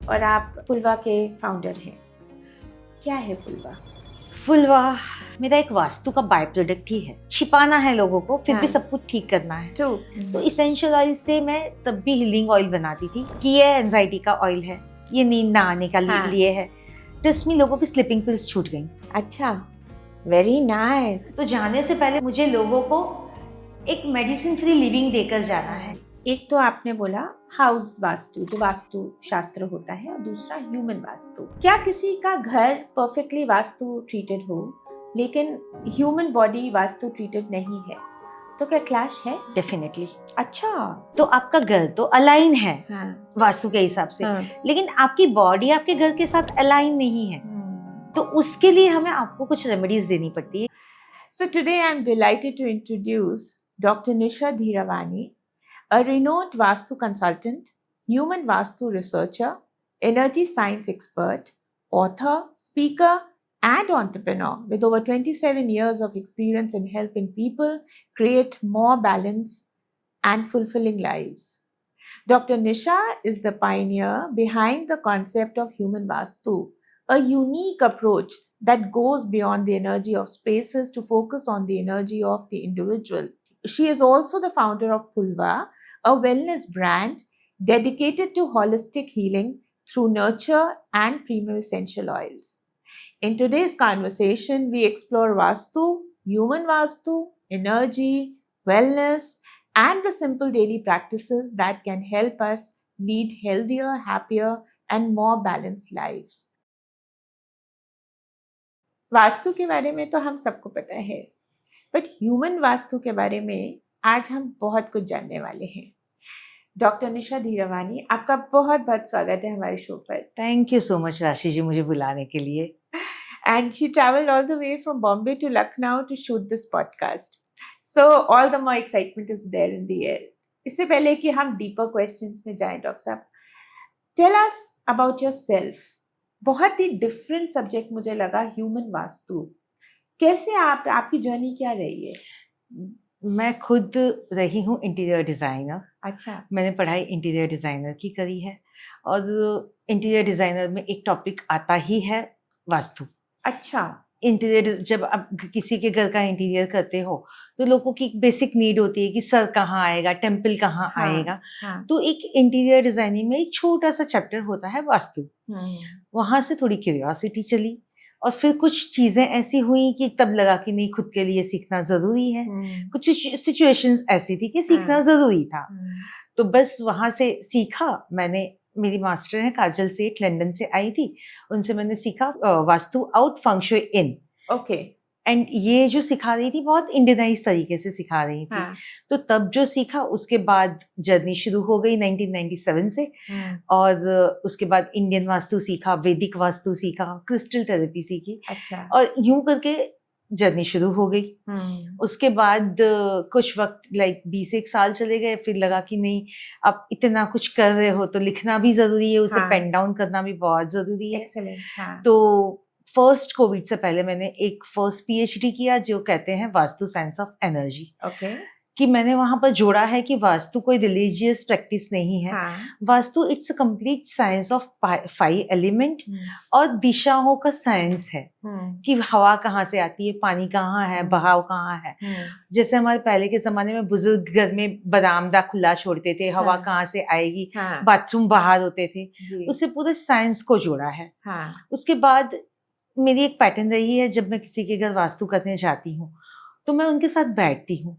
और आप फुलवा के फाउंडर हैं। क्या है फुलवा? फुलवा मेरा एक वास्तु का बाय प्रोडक्ट ही है। छिपाना है लोगों को, फिर भी हाँ। सब कुछ ठीक करना है। ट्रू। तो इसेंशियल ऑयल से मैं तब भी हीलिंग ऑयल बनाती थी कि ये एंजाइटी का ऑयल है, ये नींद ना आने का हाँ। लिए है। ट्रस्ट मी, लोगों की स्लीपिंग पिल्स छूट गई। अच्छा, वेरी नाइस। तो जाने से पहले मुझे लोगों को एक मेडिसिन फ्री लिविंग देकर जाना है। एक तो आपने बोला हाउस वास्तु, जो वास्तु शास्त्र होता है, और दूसरा ह्यूमन वास्तु। क्या किसी का घर परफेक्टली वास्तु ट्रीटेड हो लेकिन ह्यूमन बॉडी वास्तु ट्रीटेड नहीं है, तो क्या क्लैश है? डेफिनेटली। अच्छा। तो आपका घर तो अलाइन है हाँ। वास्तु के हिसाब से, हाँ। लेकिन आपकी बॉडी आपके घर के साथ अलाइन नहीं है, तो उसके लिए हमें आपको कुछ रेमेडीज देनी पड़ती है। So today I'm delighted to introduce Dr. Nisha Dhiravani, a renowned Vastu consultant, human Vastu researcher, energy science expert, author, speaker, and entrepreneur with over 27 years of experience in helping people create more balance and fulfilling lives. Dr. Nisha is the pioneer behind the concept of human Vastu, a unique approach that goes beyond the energy of spaces to focus on the energy of the individual. She is also the founder of Pulva, a wellness brand dedicated to holistic healing through nurture and premium essential oils. In today's conversation, we explore Vastu, human Vastu, energy, wellness, and the simple daily practices that can help us lead healthier, happier, and more balanced lives. Vastu के बारे में तो हम सबको पता है, but human vastu के बारे में आज हम बहुत कुछ जानने वाले हैं। डॉक्टर निशा धीरवानी, आपका बहुत बहुत स्वागत है हमारे शो पर। थैंक यू सो मच राशि जी मुझे बुलाने के लिए। And she traveled all the way from Bombay to Lucknow to shoot this podcast. So all the more excitement is there in the air. इससे पहले कि हम deeper questions में जाएं, डॉक्टर साहब, tell us about yourself. बहुत ही different subject मुझे लगा, ह्यूमन वास्तु। कैसे आपकी जर्नी क्या रही है? मैं खुद रही हूँ इंटीरियर डिज़ाइनर। अच्छा। मैंने पढ़ाई इंटीरियर डिज़ाइनर की करी है, और इंटीरियर डिज़ाइनर में एक टॉपिक आता ही है वास्तु। अच्छा। इंटीरियर जब आप किसी के घर का इंटीरियर करते हो तो लोगों की बेसिक नीड होती है कि सर कहाँ आएगा, टेम्पल कहाँ आएगा। हाँ। तो एक इंटीरियर डिजाइनिंग में एक छोटा सा चैप्टर होता है वास्तु। वहां से थोड़ी क्यूरियोसिटी चली, और फिर कुछ चीजें ऐसी हुई कि तब लगा कि नहीं, खुद के लिए सीखना जरूरी है। कुछ सिचुएशंस ऐसी थी कि सीखना जरूरी था, तो बस वहां से सीखा मैंने। मेरी मास्टर है काजल सेठ, लंदन से आई थी, उनसे मैंने सीखा वास्तु आउट फंक्शुई इन। ओके। एंड ये जो सिखा रही थी बहुत इंडियनाइज तरीके से सिखा रही थी। हाँ। तो तब जो सीखा, उसके बाद जर्नी शुरू हो गई 1997 से। और उसके बाद इंडियन वास्तु सीखा, वैदिक वास्तु सीखा, क्रिस्टल थेरेपी सीखी। अच्छा। और यूं करके जर्नी शुरू हो गई। उसके बाद कुछ वक्त 20 साल चले गए, फिर लगा कि नहीं, अब इतना कुछ कर रहे हो तो लिखना भी जरूरी है, उसे पेन डाउन करना भी बहुत जरूरी है। एक्सेलेंट। तो फर्स्ट कोविड से पहले मैंने एक फर्स्ट पीएचडी किया, जो कहते हैं vastu science of energy. Okay. कि मैंने वहां पर जोड़ा है कि वास्तु कोई रिलीजियस प्रैक्टिस नहीं है। Vastu it's a complete science of 5 element और दिशाओं का साइंस है। कि हवा कहाँ से आती है, पानी कहाँ है, बहाव कहाँ है। जैसे हमारे पहले के जमाने में बुजुर्ग घर में बरामदा खुला छोड़ते थे, हवा कहाँ से आएगी, बाथरूम बाहर होते थे, उससे पूरे साइंस को जोड़ा है। उसके बाद मेरी एक पैटर्न रही है, जब मैं किसी के घर वास्तु करने जाती हूँ तो मैं उनके साथ बैठती हूँ,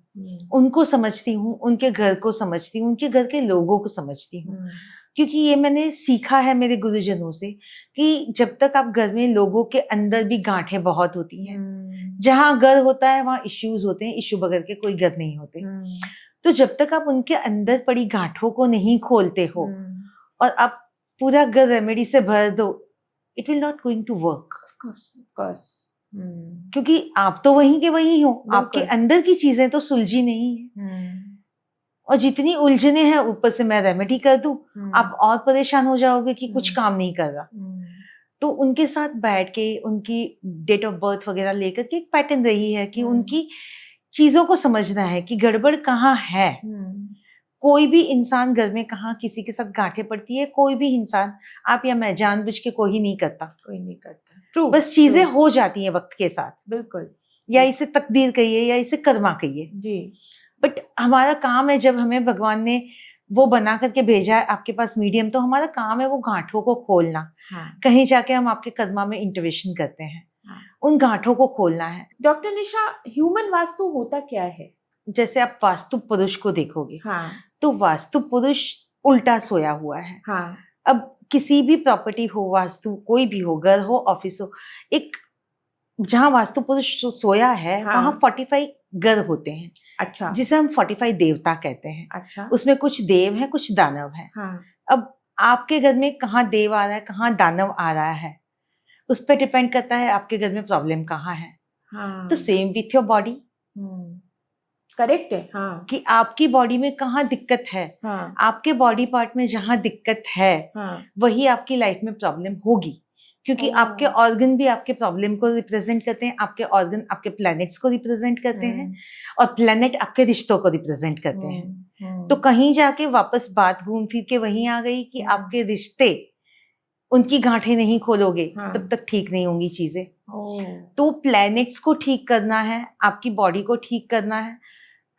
उनको समझती हूँ, उनके घर को समझती हूँ, उनके घर के लोगों को समझती हूँ। क्योंकि ये मैंने सीखा है मेरे गुरुजनों से कि जब तक आप घर में, लोगों के अंदर भी गांठें बहुत होती हैं। जहाँ घर होता है वहाँ इश्यूज होते हैं, इश्यू बगैर के कोई घर नहीं होते। तो जब तक आप उनके अंदर पड़ी गांठों को नहीं खोलते हो और आप पूरा घर रेमेडी से भर दो, it will not going to work. Of course. क्योंकि आप तो वहीं के वहीं हो, आपके अंदर की चीजें तो सुलझी नहीं है। और जितनी उलझने हैं, ऊपर से मैं रेमेडी कर दूं, आप और परेशान हो जाओगे कि कुछ काम नहीं कर रहा। तो उनके साथ बैठ के उनकी डेट ऑफ बर्थ वगैरह लेकर के एक पैटर्न रही है कि उनकी चीजों को समझना है कि गड़बड़ कहाँ है। कोई भी इंसान घर में कहाँ किसी के साथ गांठें पड़ती है, कोई भी इंसान, आप या मैं, जानबूझ के कोई नहीं करता, कोई नहीं करता। ट्रू, बस चीजें हो जाती हैं वक्त के साथ, बिल्कुल, या इसे तकदीर कहिए या इसे कर्मा कहिए जी। बट हमारा काम है, जब हमें भगवान ने वो बना करके भेजा है आपके पास मीडियम, तो हमारा काम है वो गांठों को खोलना। हाँ। कहीं जाके हम आपके कर्मा में इंटरवेंशन करते हैं, हाँ। उन गांठों को खोलना है। डॉक्टर निशा, ह्यूमन वास्तु होता क्या है? जैसे आप वास्तु पुरुष को देखोगे, हाँ। तो वास्तु पुरुष उल्टा सोया हुआ है। हाँ। अब किसी भी प्रॉपर्टी हो, वास्तु कोई भी हो, घर हो, ऑफिस हो, एक जहां वास्तु पुरुष सोया है, हाँ। वहां 45 घर होते हैं। अच्छा। जिसे हम 45 देवता कहते हैं। अच्छा। उसमें कुछ देव हैं, कुछ दानव हैं। हाँ। अब आपके घर में कहाँ देव आ रहा है, कहाँ दानव आ रहा है, उस पर डिपेंड करता है आपके घर में प्रॉब्लम कहाँ है। हाँ। तो same with your body, correct है। हाँ। कि आपकी बॉडी में कहाँ दिक्कत है। हाँ। आपके बॉडी पार्ट में जहाँ दिक्कत है, हाँ। वही आपकी लाइफ में प्रॉब्लम होगी, क्योंकि आपके ऑर्गन भी आपके प्रॉब्लम को रिप्रेजेंट करते हैं, आपके ऑर्गन आपके प्लैनेट्स को रिप्रेजेंट करते हैं, और प्लैनेट आपके रिश्तों को रिप्रेजेंट करते हैं। तो कहीं जाके वापस बात घूम फिर के वहीं आ गई कि आपके रिश्ते, उनकी गांठें नहीं खोलोगे तब तक ठीक नहीं होंगी चीजें। तो प्लैनेट्स को ठीक करना है, आपकी बॉडी को ठीक करना है।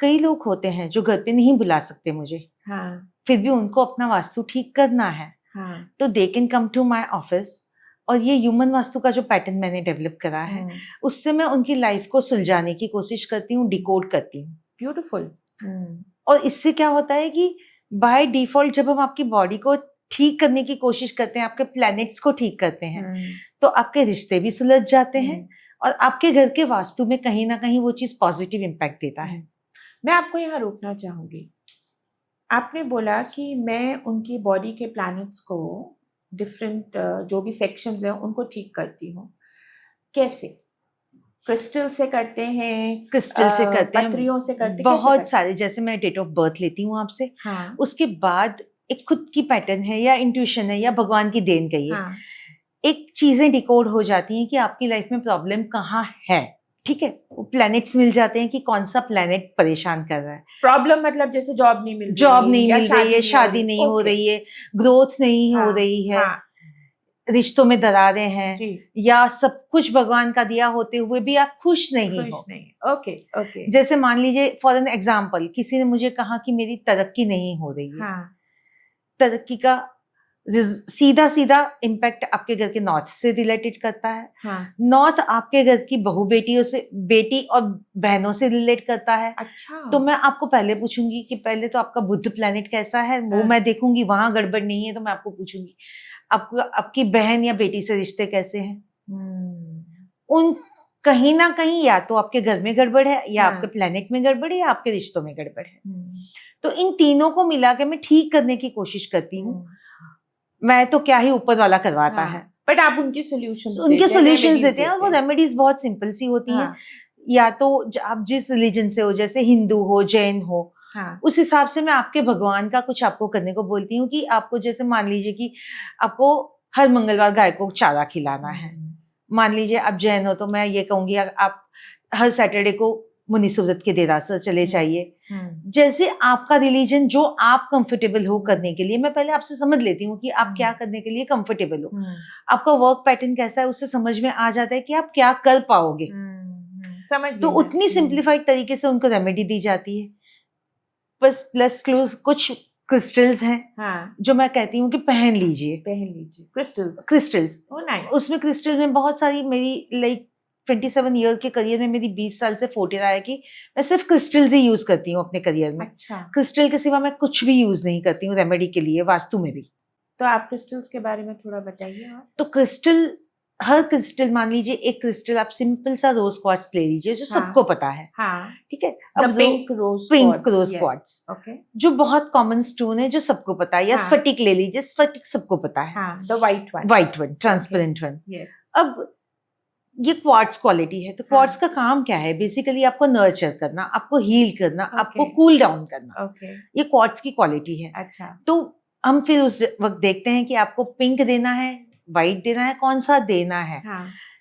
कई लोग होते हैं जो घर पे नहीं बुला सकते मुझे, फिर भी उनको अपना वास्तु ठीक करना है, तो they can come to my office. और ये ह्यूमन वास्तु का जो पैटर्न मैंने डेवलप करा है, उससे मैं उनकी लाइफ को सुलझाने की कोशिश करती हूँ, डिकोड करती हूँ। ब्यूटीफुल। और इससे क्या होता है कि बाय डिफॉल्ट जब हम आपकी बॉडी को ठीक करने की कोशिश करते हैं, आपके प्लैनेट्स को ठीक करते हैं, तो आपके रिश्ते भी सुलझ जाते हैं, और आपके घर के वास्तु में कहीं ना कहीं वो चीज पॉजिटिव इम्पैक्ट देता है। मैं आपको यहाँ रोकना चाहूंगी। आपने बोला कि मैं उनकी बॉडी के प्लैनेट्स को, डिफरेंट जो भी सेक्शंस हैं, उनको ठीक करती हूँ। कैसे? क्रिस्टल से करते हैं, क्रिस्टल से करते हैं, पत्रियों से करते हैं, बहुत सारे। जैसे मैं डेट ऑफ बर्थ लेती हूँ आपसे, उसके बाद एक खुद की पैटर्न है या इंट्यूशन है या भगवान की देन कहिए, एक चीजें डिकोड हो जाती हैं कि आपकी लाइफ में प्रॉब्लम कहाँ है। ठीक है, प्लैनेट्स मिल जाते हैं कि कौन सा प्लैनेट परेशान कर रहा है। प्रॉब्लम मतलब जैसे जॉब नहीं मिल रही, शादी नहीं हो रही है, ग्रोथ नहीं हो रही है, रिश्तों में दरारें हैं, या सब कुछ भगवान का दिया होते हुए भी आप खुश नहीं हो। ओके। जैसे मान लीजिए फॉर एन एग्जाम्पल, किसी ने मुझे कहा कि मेरी तरक्की नहीं हो रही है। तरक्की का सीधा सीधा इम्पैक्ट आपके घर के नॉर्थ से रिलेटेड करता है। नॉर्थ आपके घर की बहू बेटियों से, बेटी और बहनों से रिलेट करता है। तो मैं आपको पहले पूछूंगी कि पहले तो आपका बुध प्लैनेट कैसा है, वो मैं देखूंगी, वहां गड़बड़ नहीं है तो मैं आपको पूछूंगी आपको आपकी बहन या बेटी से रिश्ते कैसे हैं। उन कहीं ना कहीं या तो आपके घर में गड़बड़ है, या आपके प्लैनेट में गड़बड़ है, या आपके रिश्तों में गड़बड़ है। तो इन तीनों को मिला के मैं ठीक करने की कोशिश करती हूँ। मैं तो क्या ही ऊपर वाला करवाता है, बट आप उनके सॉल्यूशंस देते हैं। और वो रेमेडीज बहुत सिंपल सी होती हैं। या तो आप जिस रिलीजन से हो, जैसे हिंदू हो, जैन हो, उस हिसाब से मैं आपके भगवान का कुछ आपको करने को बोलती हूँ। कि आपको जैसे मान लीजिए कि आपको हर मंगलवार गाय को चारा खिलाना है, मान लीजिए आप जैन हो, तो मैं ये कहूंगी आप हर सैटरडे को मुनि सुव्रत के देरासर चले जाइए। जैसे आपका रिलीजन जो आप कंफर्टेबल हो करने के लिए, मैं पहले आपसे समझ लेती हूँ कि आप क्या करने के लिए कंफर्टेबल हो। आपका वर्क पैटर्न कैसा है, उससे समझ में आ जाता है कि आप क्या कर पाओगे। तो उतनी सिंप्लीफाइड तरीके से उनको रेमेडी दी जाती है। बस प्लस कुछ क्रिस्टल्स हैं जो मैं कहती हूँ कि पहन लीजिए क्रिस्टल्स। उसमें क्रिस्टल में बहुत सारी, मेरी लाइक 27 ईयर के करियर में मेरी 20 साल से फोर्टे रहा है कि मैं सिर्फ क्रिस्टल्स ही यूज करती हूँ अपने करियर में। क्रिस्टल के सिवा मैं कुछ भी यूज नहीं करती हूँ रेमेडी के लिए, वास्तु में भी। तो आप क्रिस्टल्स के बारे में थोड़ा बताइए। तो क्रिस्टल, हर क्रिस्टल, मान लीजिए एक क्रिस्टल आप सिंपल सा रोज क्वार्ट्ज ले लीजिए जो सबको पता है। ठीक है, अब पिंक रोज क्वार्ट्ज जो बहुत कॉमन स्टोन है, जो सबको पता है। या स्फटिक ले लीजिए, स्फटिक सबको पता है, the white one, transparent one. अब ये क्वार्ट्ज क्वालिटी है। तो क्वार्ट्ज का काम क्या है? बेसिकली आपको नर्चर करना, आपको हील करना, आपको कूल डाउन करना। ये क्वार्ट्ज की क्वालिटी है। तो हम फिर उस वक्त देखते हैं कि आपको पिंक देना है, वाइट देना है, कौन सा देना है।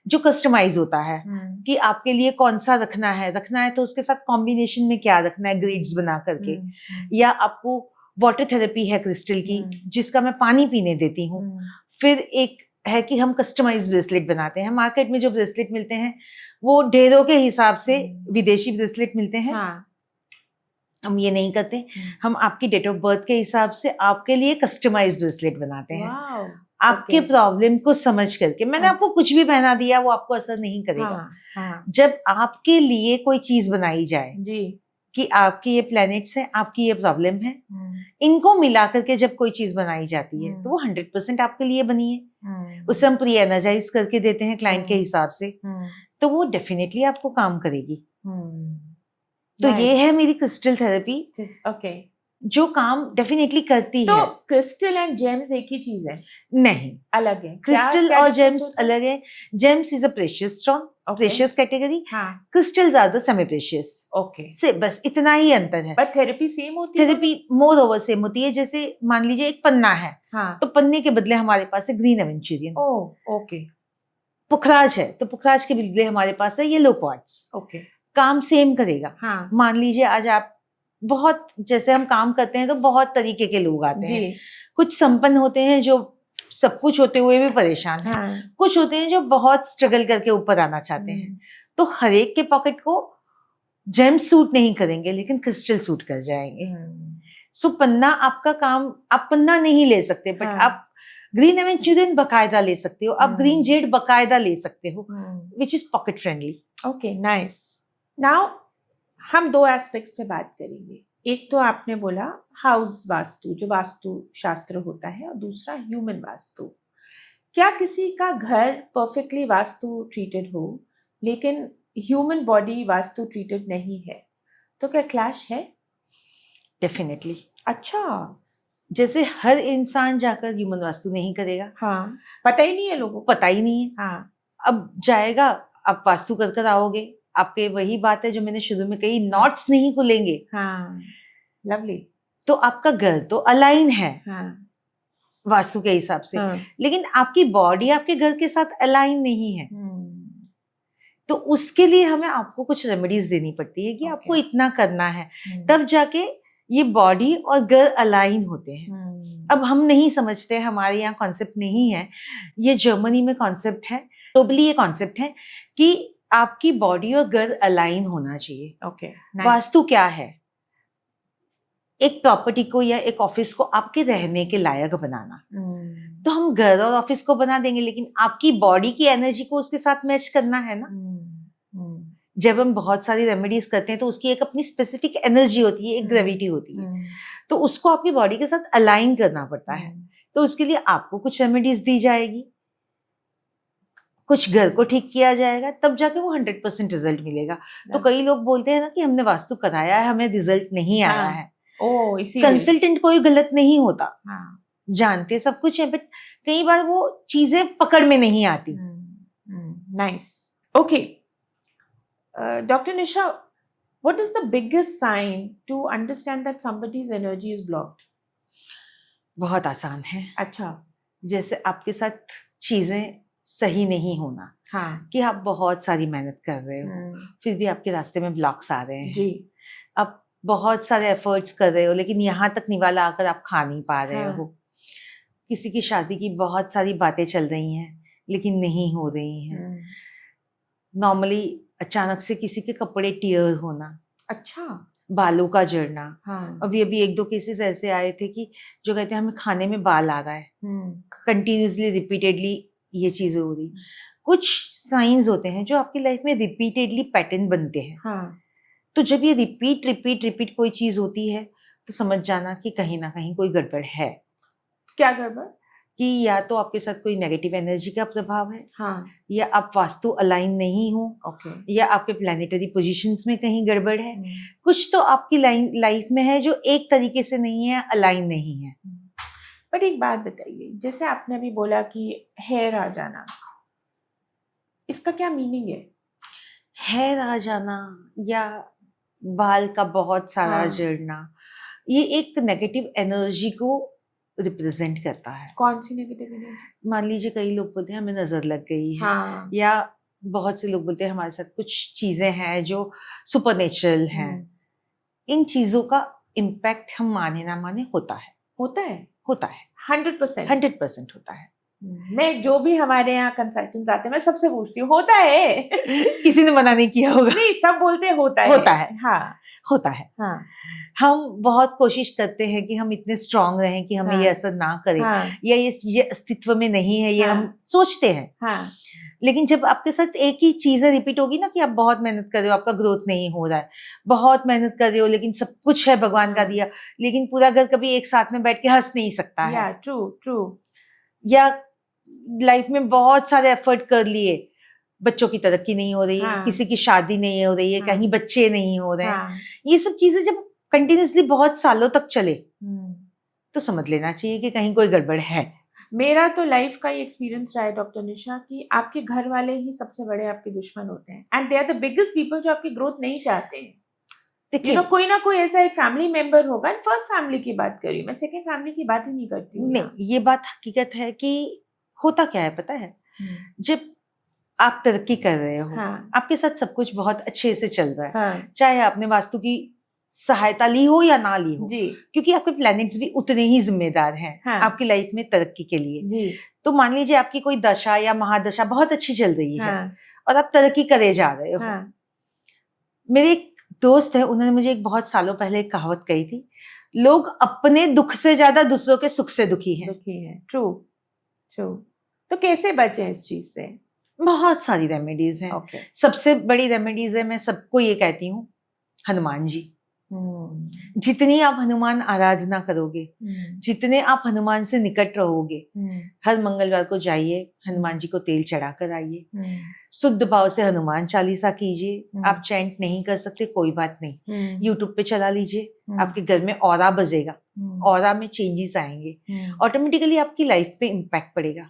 जो कस्टमाइज होता है कि आपके लिए कौन सा रखना है तो उसके साथ कॉम्बिनेशन में क्या रखना है, ग्रिड्स बना करके। या आपको वाटर थेरेपी है क्रिस्टल की, जिसका मैं पानी पीने देती हूँ। फिर एक है कि हम कस्टमाइज ब्रेसलेट बनाते हैं। मार्केट में जो ब्रेसलेट मिलते हैं वो ढेरों के हिसाब से विदेशी ब्रेसलेट मिलते हैं। हाँ. हम ये नहीं करते, हम आपकी डेट ऑफ बर्थ के हिसाब से आपके लिए कस्टमाइज ब्रेसलेट बनाते हैं। Wow. आपके Okay. प्रॉब्लम को समझ करके। मैंने आपको कुछ भी पहना दिया वो आपको असर नहीं करेगा। हाँ, हाँ. जब आपके लिए कोई चीज बनाई जाए जी. कि आपके ये प्लैनेट्स हैं, आपकी ये प्रॉब्लम है, इनको मिला करके जब कोई चीज बनाई जाती है तो वो 100% आपके लिए बनी है। उसे हम प्री एनर्जाइज करके देते हैं क्लाइंट के हिसाब से, तो वो डेफिनेटली आपको काम करेगी। तो ये है मेरी क्रिस्टल थेरेपी, ओके, जो काम डेफिनेटली करती तो है। क्रिस्टल एंड जेम्स एक ही चीज है? नहीं, अलग है। क्रिस्टल और जेम्स अलग है। Gems is a precious stone, precious category. Crystals are the semi precious. Okay, से बस इतना ही अंतर है। पर थेरेपी सेम होती है? थेरेपी मोर ओवर सेम होती है। जैसे मान लीजिए एक पन्ना है, तो पन्ने के बदले हमारे पास है ग्रीन एवेंचुरियन। ओके। पुखराज है तो पुखराज के बदले हमारे पास है येलो क्वार्ट्ज। ओके, काम सेम करेगा। मान लीजिए आज आप बहुत, जैसे हम काम करते हैं तो बहुत तरीके के लोग आते हैं। कुछ संपन्न होते हैं जो सब कुछ होते हुए भी परेशान हैं। कुछ होते हैं जो बहुत स्ट्रगल करके ऊपर आना चाहते हैं। तो हर एक के पॉकेट को जेम सूट नहीं करेंगे, लेकिन क्रिस्टल सूट कर जाएंगे। सो पन्ना आपका काम, आप पन्ना नहीं ले सकते, बट आप ग्रीन एवेंचुरियन बकायदा ले सकते हो, आप ग्रीन जेड बकायदा ले सकते हो, which is pocket friendly. Okay, nice. Now हम दो एस्पेक्ट्स पे बात करेंगे। एक तो आपने बोला हाउस वास्तु, जो वास्तु शास्त्र होता है, और दूसरा ह्यूमन वास्तु। क्या किसी का घर परफेक्टली वास्तु ट्रीटेड हो लेकिन ह्यूमन बॉडी वास्तु ट्रीटेड नहीं है, तो क्या क्लैश है? डेफिनेटली। अच्छा, जैसे हर इंसान जाकर ह्यूमन वास्तु नहीं करेगा। पता ही नहीं है लोगों को, पता ही नहीं है। अब जाएगा, आप वास्तु कर कर आओगे, आपके वही बात है जो मैंने शुरू में कही, नॉट्स नहीं खुलेंगे। लवली। तो आपका घर तो अलाइन है वास्तु के हिसाब से, लेकिन आपकी बॉडी आपके घर के साथ अलाइन नहीं है। तो उसके लिए हमें आपको कुछ रेमेडीज देनी पड़ती है कि आपको इतना करना है, तब जाके ये बॉडी और घर अलाइन होते हैं। अब हम नहीं समझते, हमारे यहाँ कॉन्सेप्ट नहीं है, ये जर्मनी में कॉन्सेप्ट है, ग्लोबली ये कॉन्सेप्ट है कि आपकी बॉडी और घर अलाइन होना चाहिए। वास्तु क्या है? एक प्रॉपर्टी को या एक ऑफिस को आपके रहने के लायक बनाना। तो हम घर और ऑफिस को बना देंगे, लेकिन आपकी बॉडी की एनर्जी को उसके साथ मैच करना है ना। जब हम बहुत सारी रेमेडीज करते हैं तो उसकी एक अपनी स्पेसिफिक एनर्जी होती है, एक ग्रेविटी होती है, तो उसको आपकी बॉडी के साथ अलाइन करना पड़ता है। तो उसके लिए आपको कुछ रेमेडीज दी जाएगी, कुछ घर को ठीक किया जाएगा, तब जाके वो 100% रिजल्ट मिलेगा। तो कई लोग बोलते हैं ना कि हमने वास्तु कराया है, हमें रिजल्ट नहीं आया है। कंसल्टेंट कोई गलत नहीं होता, जानते सब कुछ है, बट कई बार वो चीजें पकड़ में नहीं आती। Nice, okay. Doctor Nisha, what is the biggest sign to understand that somebody's energy is blocked? बहुत आसान है। अच्छा, जैसे आपके साथ चीजें सही नहीं होना, कि आप बहुत सारी मेहनत कर रहे हो, फिर भी आपके रास्ते में ब्लॉक्स आ रहे हैं। आप बहुत सारे एफर्ट्स कर रहे हो, लेकिन यहाँ तक निवाला आकर आप खा नहीं पा रहे हो। किसी की शादी की बहुत सारी बातें चल रही हैं, लेकिन नहीं हो रही हैं। नॉर्मली अचानक से किसी के कपड़े टियर होना, अच्छा, बालों का झड़ना। अभी एक दो केसेस ऐसे आए थे कि जो कहते हैं हमें खाने में बाल आ रहा है, कंटिन्यूसली रिपीटेडली ये चीजें हो रही। कुछ साइंस होते हैं जो आपकी लाइफ में रिपीटेडली पैटर्न बनते हैं। तो जब ये रिपीट कोई चीज होती है, तो समझ जाना कि कहीं ना कहीं कोई गड़बड़ है। क्या गड़बड़? कि या तो आपके साथ कोई नेगेटिव एनर्जी का प्रभाव है, या आप वास्तु अलाइन नहीं हो, या आपके प्लैनेटरी पोजीशंस में कहीं गड़बड़ है। कुछ तो आपकी लाइफ में है जो एक तरीके से नहीं है, अलाइन नहीं है। पर एक बात बताइए, जैसे आपने अभी बोला कि हेयर आ जाना, इसका क्या मीनिंग है? हेयर आ जाना या बाल का बहुत सारा झड़ना, ये एक नेगेटिव एनर्जी को रिप्रेजेंट करता है। कौन सी नेगेटिव एनर्जी? मान लीजिए कई लोग बोलते हैं हमें नजर लग गई है, या बहुत से लोग बोलते हैं हमारे साथ कुछ चीजें हैं जो सुपरनेचुरल हैं। इन चीजों का इम्पैक्ट हम माने ना माने होता है होता है 100%। 100% होता है। मैं जो भी हमारे यहाँ कंसल्टेंट्स आते हैं मैं सबसे पूछती हूँ होता है किसी ने मना नहीं किया होगा। नहीं, सब बोलते हैं होता है। हाँ होता है। हाँ हम बहुत कोशिश करते हैं कि हम इतने स्ट्रांग रहें कि हमें ये असर ना करे, या ये अस्तित्व में नहीं है, ये हम सोचते हैं। लेकिन जब आपके साथ एक ही चीज रिपीट होगी ना कि आप बहुत मेहनत कर रहे हो, आपका ग्रोथ नहीं हो रहा है, बहुत मेहनत कर रहे हो लेकिन सब कुछ है भगवान का दिया, लेकिन पूरा घर कभी एक साथ में बैठ के हंस नहीं सकता है। ट्रू। या लाइफ में बहुत सारे एफर्ट कर लिए, बच्चों की तरक्की नहीं हो रही है, किसी की शादी नहीं हो रही है, कहीं बच्चे नहीं हो रहे हैं, ये सब चीजें जब कंटिन्यूअसली बहुत सालों तक चले तो समझ लेना चाहिए कि कहीं कोई गड़बड़ है। मेरा तो लाइफ का ही एक्सपीरियंस रहा है डॉक्टर निशा कि आपके घर वाले ही सबसे बड़े आपके दुश्मन होते हैं, and they are the biggest people जो आपकी ग्रोथ नहीं चाहते हैं। देखिए कोई ना कोई ऐसा एक फैमिली मेंबर होगा, फर्स्ट फैमिली की बात कर रही हूँ मैं, सेकंड फैमिली की बात ही नहीं करती हूँ। नहीं, ये बात हकीकत है कि होता क्या है पता है, जब आप तरक्की कर रहे हो, आपके साथ सब कुछ बहुत अच्छे से चल रहा है, चाहे आपने वास्तु की सहायता ली हो या ना ली हो, क्योंकि आपके प्लैनेट्स भी उतने ही जिम्मेदार हैं आपकी लाइफ में तरक्की के लिए। तो मान लीजिए आपकी कोई दशा या महादशा बहुत अच्छी चल रही है और आप तरक्की करे जा रहे हो। मेरे एक दोस्त है, उन्होंने मुझे एक बहुत सालों पहले एक कहावत कही थी, लोग अपने दुख से ज्यादा दूसरों के सुख से दुखी है। ट्रू। तो कैसे बचें इस चीज से? बहुत सारी रेमेडीज हैं। सबसे बड़ी रेमेडीज है, मैं सबको ये कहती हूँ, हनुमान जी। जितनी आप हनुमान आराधना करोगे, जितने आप हनुमान से निकट रहोगे, हर मंगलवार को जाइए, हनुमान जी को तेल चढ़ा कर आइए, शुद्ध भाव से हनुमान चालीसा कीजिए। आप चैंट नहीं कर सकते कोई बात नहीं, यूट्यूब पे चला लीजिए, आपके घर में ऑरा बजेगा, ऑरा में चेंजेस आएंगे, ऑटोमेटिकली आपकी लाइफ पे इम्पैक्ट पड़ेगा।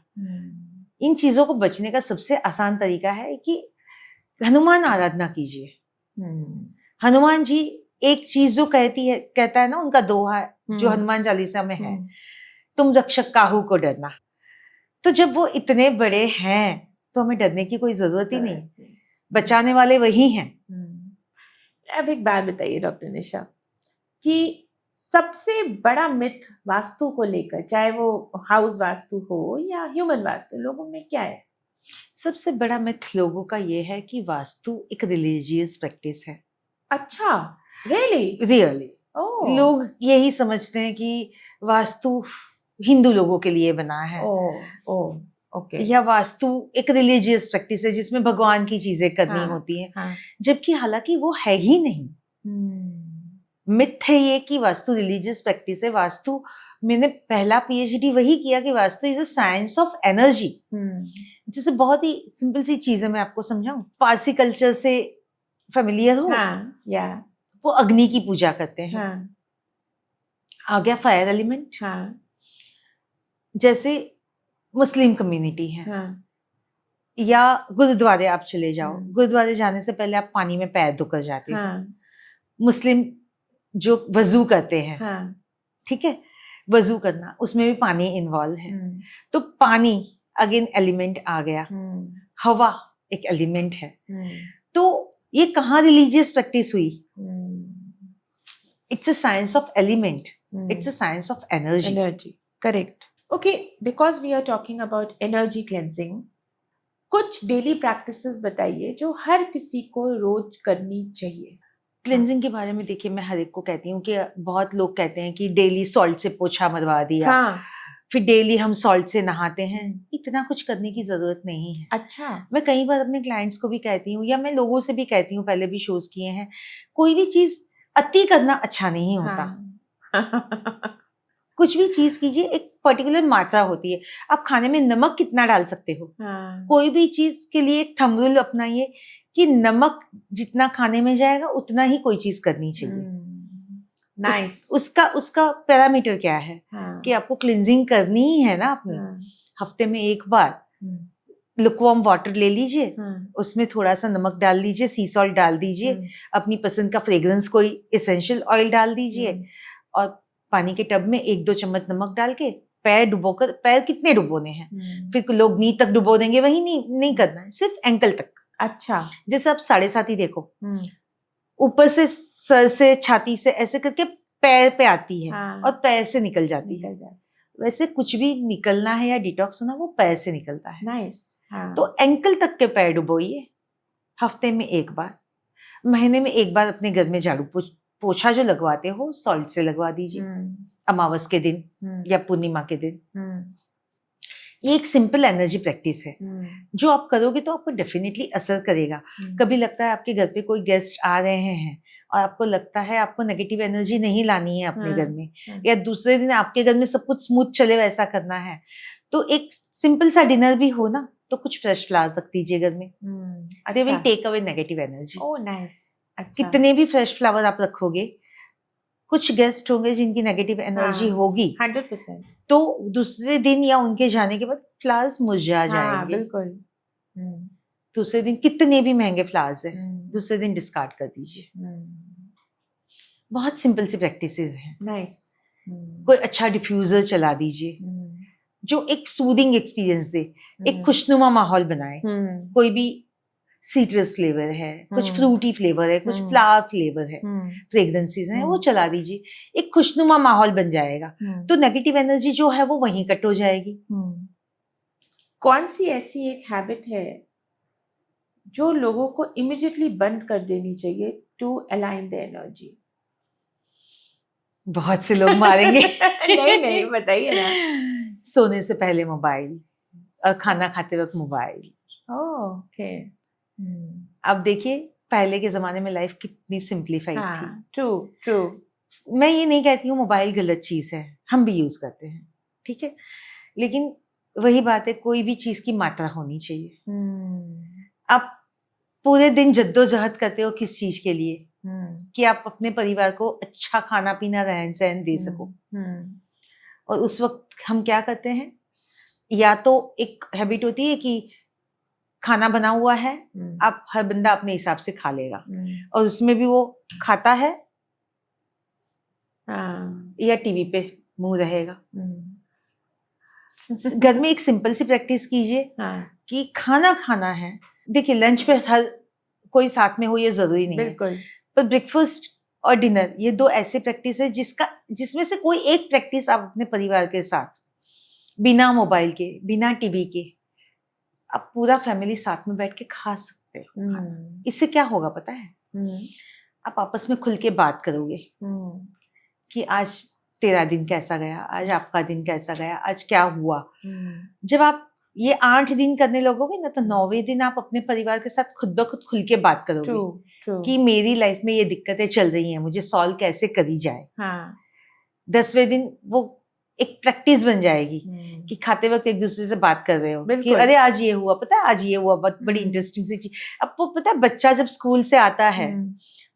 इन चीजों को बचने का सबसे आसान तरीका है कि हनुमान आराधना कीजिए। हनुमान जी एक चीज जो कहता है ना, उनका दोहा है जो हनुमान चालीसा में है, तुम रक्षक काहू को डरना। तो जब वो इतने बड़े हैं तो हमें डरने की कोई जरूरत ही नहीं, बचाने वाले वही हैं। अब एक बात बताइए डॉक्टर निशा कि सबसे बड़ा मिथ वास्तु को लेकर, चाहे वो हाउस वास्तु हो या ह्यूमन वास्तु, लोगों में क्या है? सबसे बड़ा मिथ लोगों का ये है कि वास्तु एक रिलीजियस प्रैक्टिस है। अच्छा, रियली? लोग यही समझते हैं कि वास्तु हिंदू लोगों के लिए बना है। ओके। या वास्तु एक रिलीजियस प्रैक्टिस है जिसमें भगवान की चीजें करनी होती हैं, जबकि हालांकि वो है ही नहीं। मिथ है ये कि वास्तु रिलीजियस प्रैक्टिस है। वास्तु, मैंने पहला पीएचडी वही किया कि vastu is a science of energy. जैसे बहुत ही सिंपल सी चीज है, मैं आपको समझाऊं। पारसी कल्चर से फेमिलियर हो? वो अग्नि की पूजा करते हैं। आ गया फायर एलिमेंट। जैसे मुस्लिम कम्युनिटी है, या गुरुद्वारे आप चले जाओ, गुरुद्वारे जाने से पहले आप पानी में पैर धोकर जाते हो। मुस्लिम जो वजू करते हैं, ठीक है, वजू करना, उसमें भी पानी इन्वॉल्व है। तो पानी अगेन एलिमेंट आ गया, हवा एक एलिमेंट है। तो ये कहाँ रिलीजियस प्रैक्टिस हुई? It's a science of element, it's a science of energy. Correct. Okay, because we are talking about energy cleansing, कुछ डेली प्रैक्टिसेस बताइए जो हर किसी को रोज करनी चाहिए। क्लेंजिंग के बारे में देखिए, मैं हर एक को कहती हूँ कि बहुत लोग कहते हैं कि डेली सॉल्ट से पोछा मरवा दिया, फिर डेली हम सॉल्ट से नहाते हैं। इतना कुछ करने की जरूरत नहीं है। अच्छा। मैं कई बार अपने क्लाइंट्स को भी कहती हूँ, या मैं लोगों से भी कहती हूँ, पहले भी शोज किए हैं, कोई भी चीज अति करना अच्छा नहीं होता। कुछ भी चीज कीजिए, एक पर्टिकुलर मात्रा होती है। आप खाने में नमक कितना डाल सकते हो? कोई भी चीज के लिए एक थंब रूल अपनाइए कि नमक जितना खाने में जाएगा उतना ही कोई चीज करनी चाहिए। नाइस। उसका पैरामीटर क्या है कि आपको क्लींजिंग करनी ही है ना अपनी। हफ्ते में एक बार लुकवार्म वाटर ले लीजिए, उसमें थोड़ा सा नमक डाल दीजिए, सी सॉल्ट डाल दीजिए, अपनी पसंद का फ्रेग्रेंस कोई एसेंशियल ऑयल डाल दीजिए, और पानी के टब में 1-2 चम्मच नमक डाल के पैर डुबोकर, पैर कितने डुबोने हैं, फिर लोग नी तक डुबो देंगे, वही नहीं करना है, सिर्फ एंकल तक। अच्छा। जैसे आप 7.5 ही देखो, ऊपर से सर से छाती से ऐसे करके पैर पे आती है हाँ, और पैर से निकल जाती है। निकल जाती वैसे कुछ भी निकलना है या डिटॉक्स होना, वो पैर से निकलता है। नाइस। हाँ, तो एंकल तक के पैर डुबोइए, हफ्ते में एक बार, महीने में एक बार अपने घर में झाड़ू पोछा जो लगवाते हो सॉल्ट से लगवा दीजिए, अमावस के दिन या पूर्णिमा के दिन। ये एक सिंपल एनर्जी प्रैक्टिस है जो आप करोगे तो आपको डेफिनेटली असर करेगा। कभी लगता है आपके घर पे कोई गेस्ट आ रहे हैं और आपको लगता है आपको नेगेटिव एनर्जी नहीं लानी है अपने घर में, या दूसरे दिन आपके घर में सब कुछ स्मूथ चले वैसा करना है, तो एक सिंपल सा डिनर भी हो ना, तो कुछ फ्रेश फ्लावर रख दीजिए घर में, they will take away negative energy. Oh nice. कितने भी फ्रेश फ्लावर आप रखोगे, कुछ गेस्ट होंगे जिनकी नेगेटिव एनर्जी होगी 100%, तो दूसरे दिन या उनके जाने के बाद फ्लावर्स मुरझा जाएंगे। बिल्कुल। दूसरे दिन कितने भी महंगे फ्लावर्स हैं, दूसरे दिन डिस्कार्ड कर दीजिए। बहुत सिंपल सी प्रैक्टिसेस हैं। नाइस। कोई अच्छा डिफ्यूजर चला दीजिए जो एक सूदिंग एक्सपीरियंस दे, एक खुशनुमा माहौल बनाए। कोई भी सिट्रस फ्लेवर है, कुछ फ्रूटी फ्लेवर है, कुछ फ्लावर फ्लेवर है, फ्रेग्रेंसेस हैं, वो चला दीजिए, एक खुशनुमा माहौल बन जाएगा। तो नेगेटिव एनर्जी जो है वो वहीं कट हो जाएगी। कौन सी ऐसी एक हैबिट है जो लोगों को इमीडिएटली बंद कर देनी चाहिए टू अलाइन द एनर्जी? बहुत से लोग मारेंगे। नहीं बताइए ना। सोने से पहले मोबाइल और खाना खाते वक्त मोबाइल। ओके। अब देखिए पहले के जमाने में लाइफ कितनी सिंप्लीफाइड थी। ट्रू। मैं ये नहीं कहती हूँ मोबाइल गलत चीज है, हम भी यूज करते हैं, ठीक है, लेकिन वही बात है, कोई भी चीज की मात्रा होनी चाहिए। आप पूरे दिन जद्दोजहद करते हो किस चीज के लिए, कि आप अपने परिवार को अच्छा खाना पीना रहन सहन दे सको, और उस वक्त हम क्या करते हैं, या तो एक हैबिट होती है कि खाना बना हुआ है, आप हर बंदा अपने हिसाब से खा लेगा, और उसमें भी वो खाता है या टीवी पे मुंह रहेगा। घर में एक सिंपल सी प्रैक्टिस कीजिए कि खाना खाना है, देखिए लंच पे हर कोई साथ में हो ये जरूरी नहीं है, पर ब्रेकफास्ट और डिनर ये दो ऐसे प्रैक्टिस है जिसमें से कोई एक प्रैक्टिस आप अपने परिवार के साथ बिना मोबाइल के, बिना टीवी के, आप पूरा फैमिली साथ में बैठ के खा सकते हो खाना। इससे क्या होगा पता है, आप आपस में खुल के बात करोगे कि आज तेरा दिन कैसा गया, आज आपका दिन कैसा गया, आज क्या हुआ। जब आप ये 8 दिन करने लगोगे ना, तो 9वें दिन आप अपने परिवार के साथ खुद ब खुद खुल के बात करोगे कि मेरी लाइफ में ये दिक्कतें चल रही हैं, मुझे सॉल्व कैसे करी जाए। 10वें दिन वो एक प्रैक्टिस बन जाएगी कि खाते वक्त एक दूसरे से बात कर रहे हो कि अरे आज ये हुआ, पता है आज ये हुआ, बहुत बड़ी इंटरेस्टिंग सी चीज। अब वो पता है बच्चा जब स्कूल से आता है,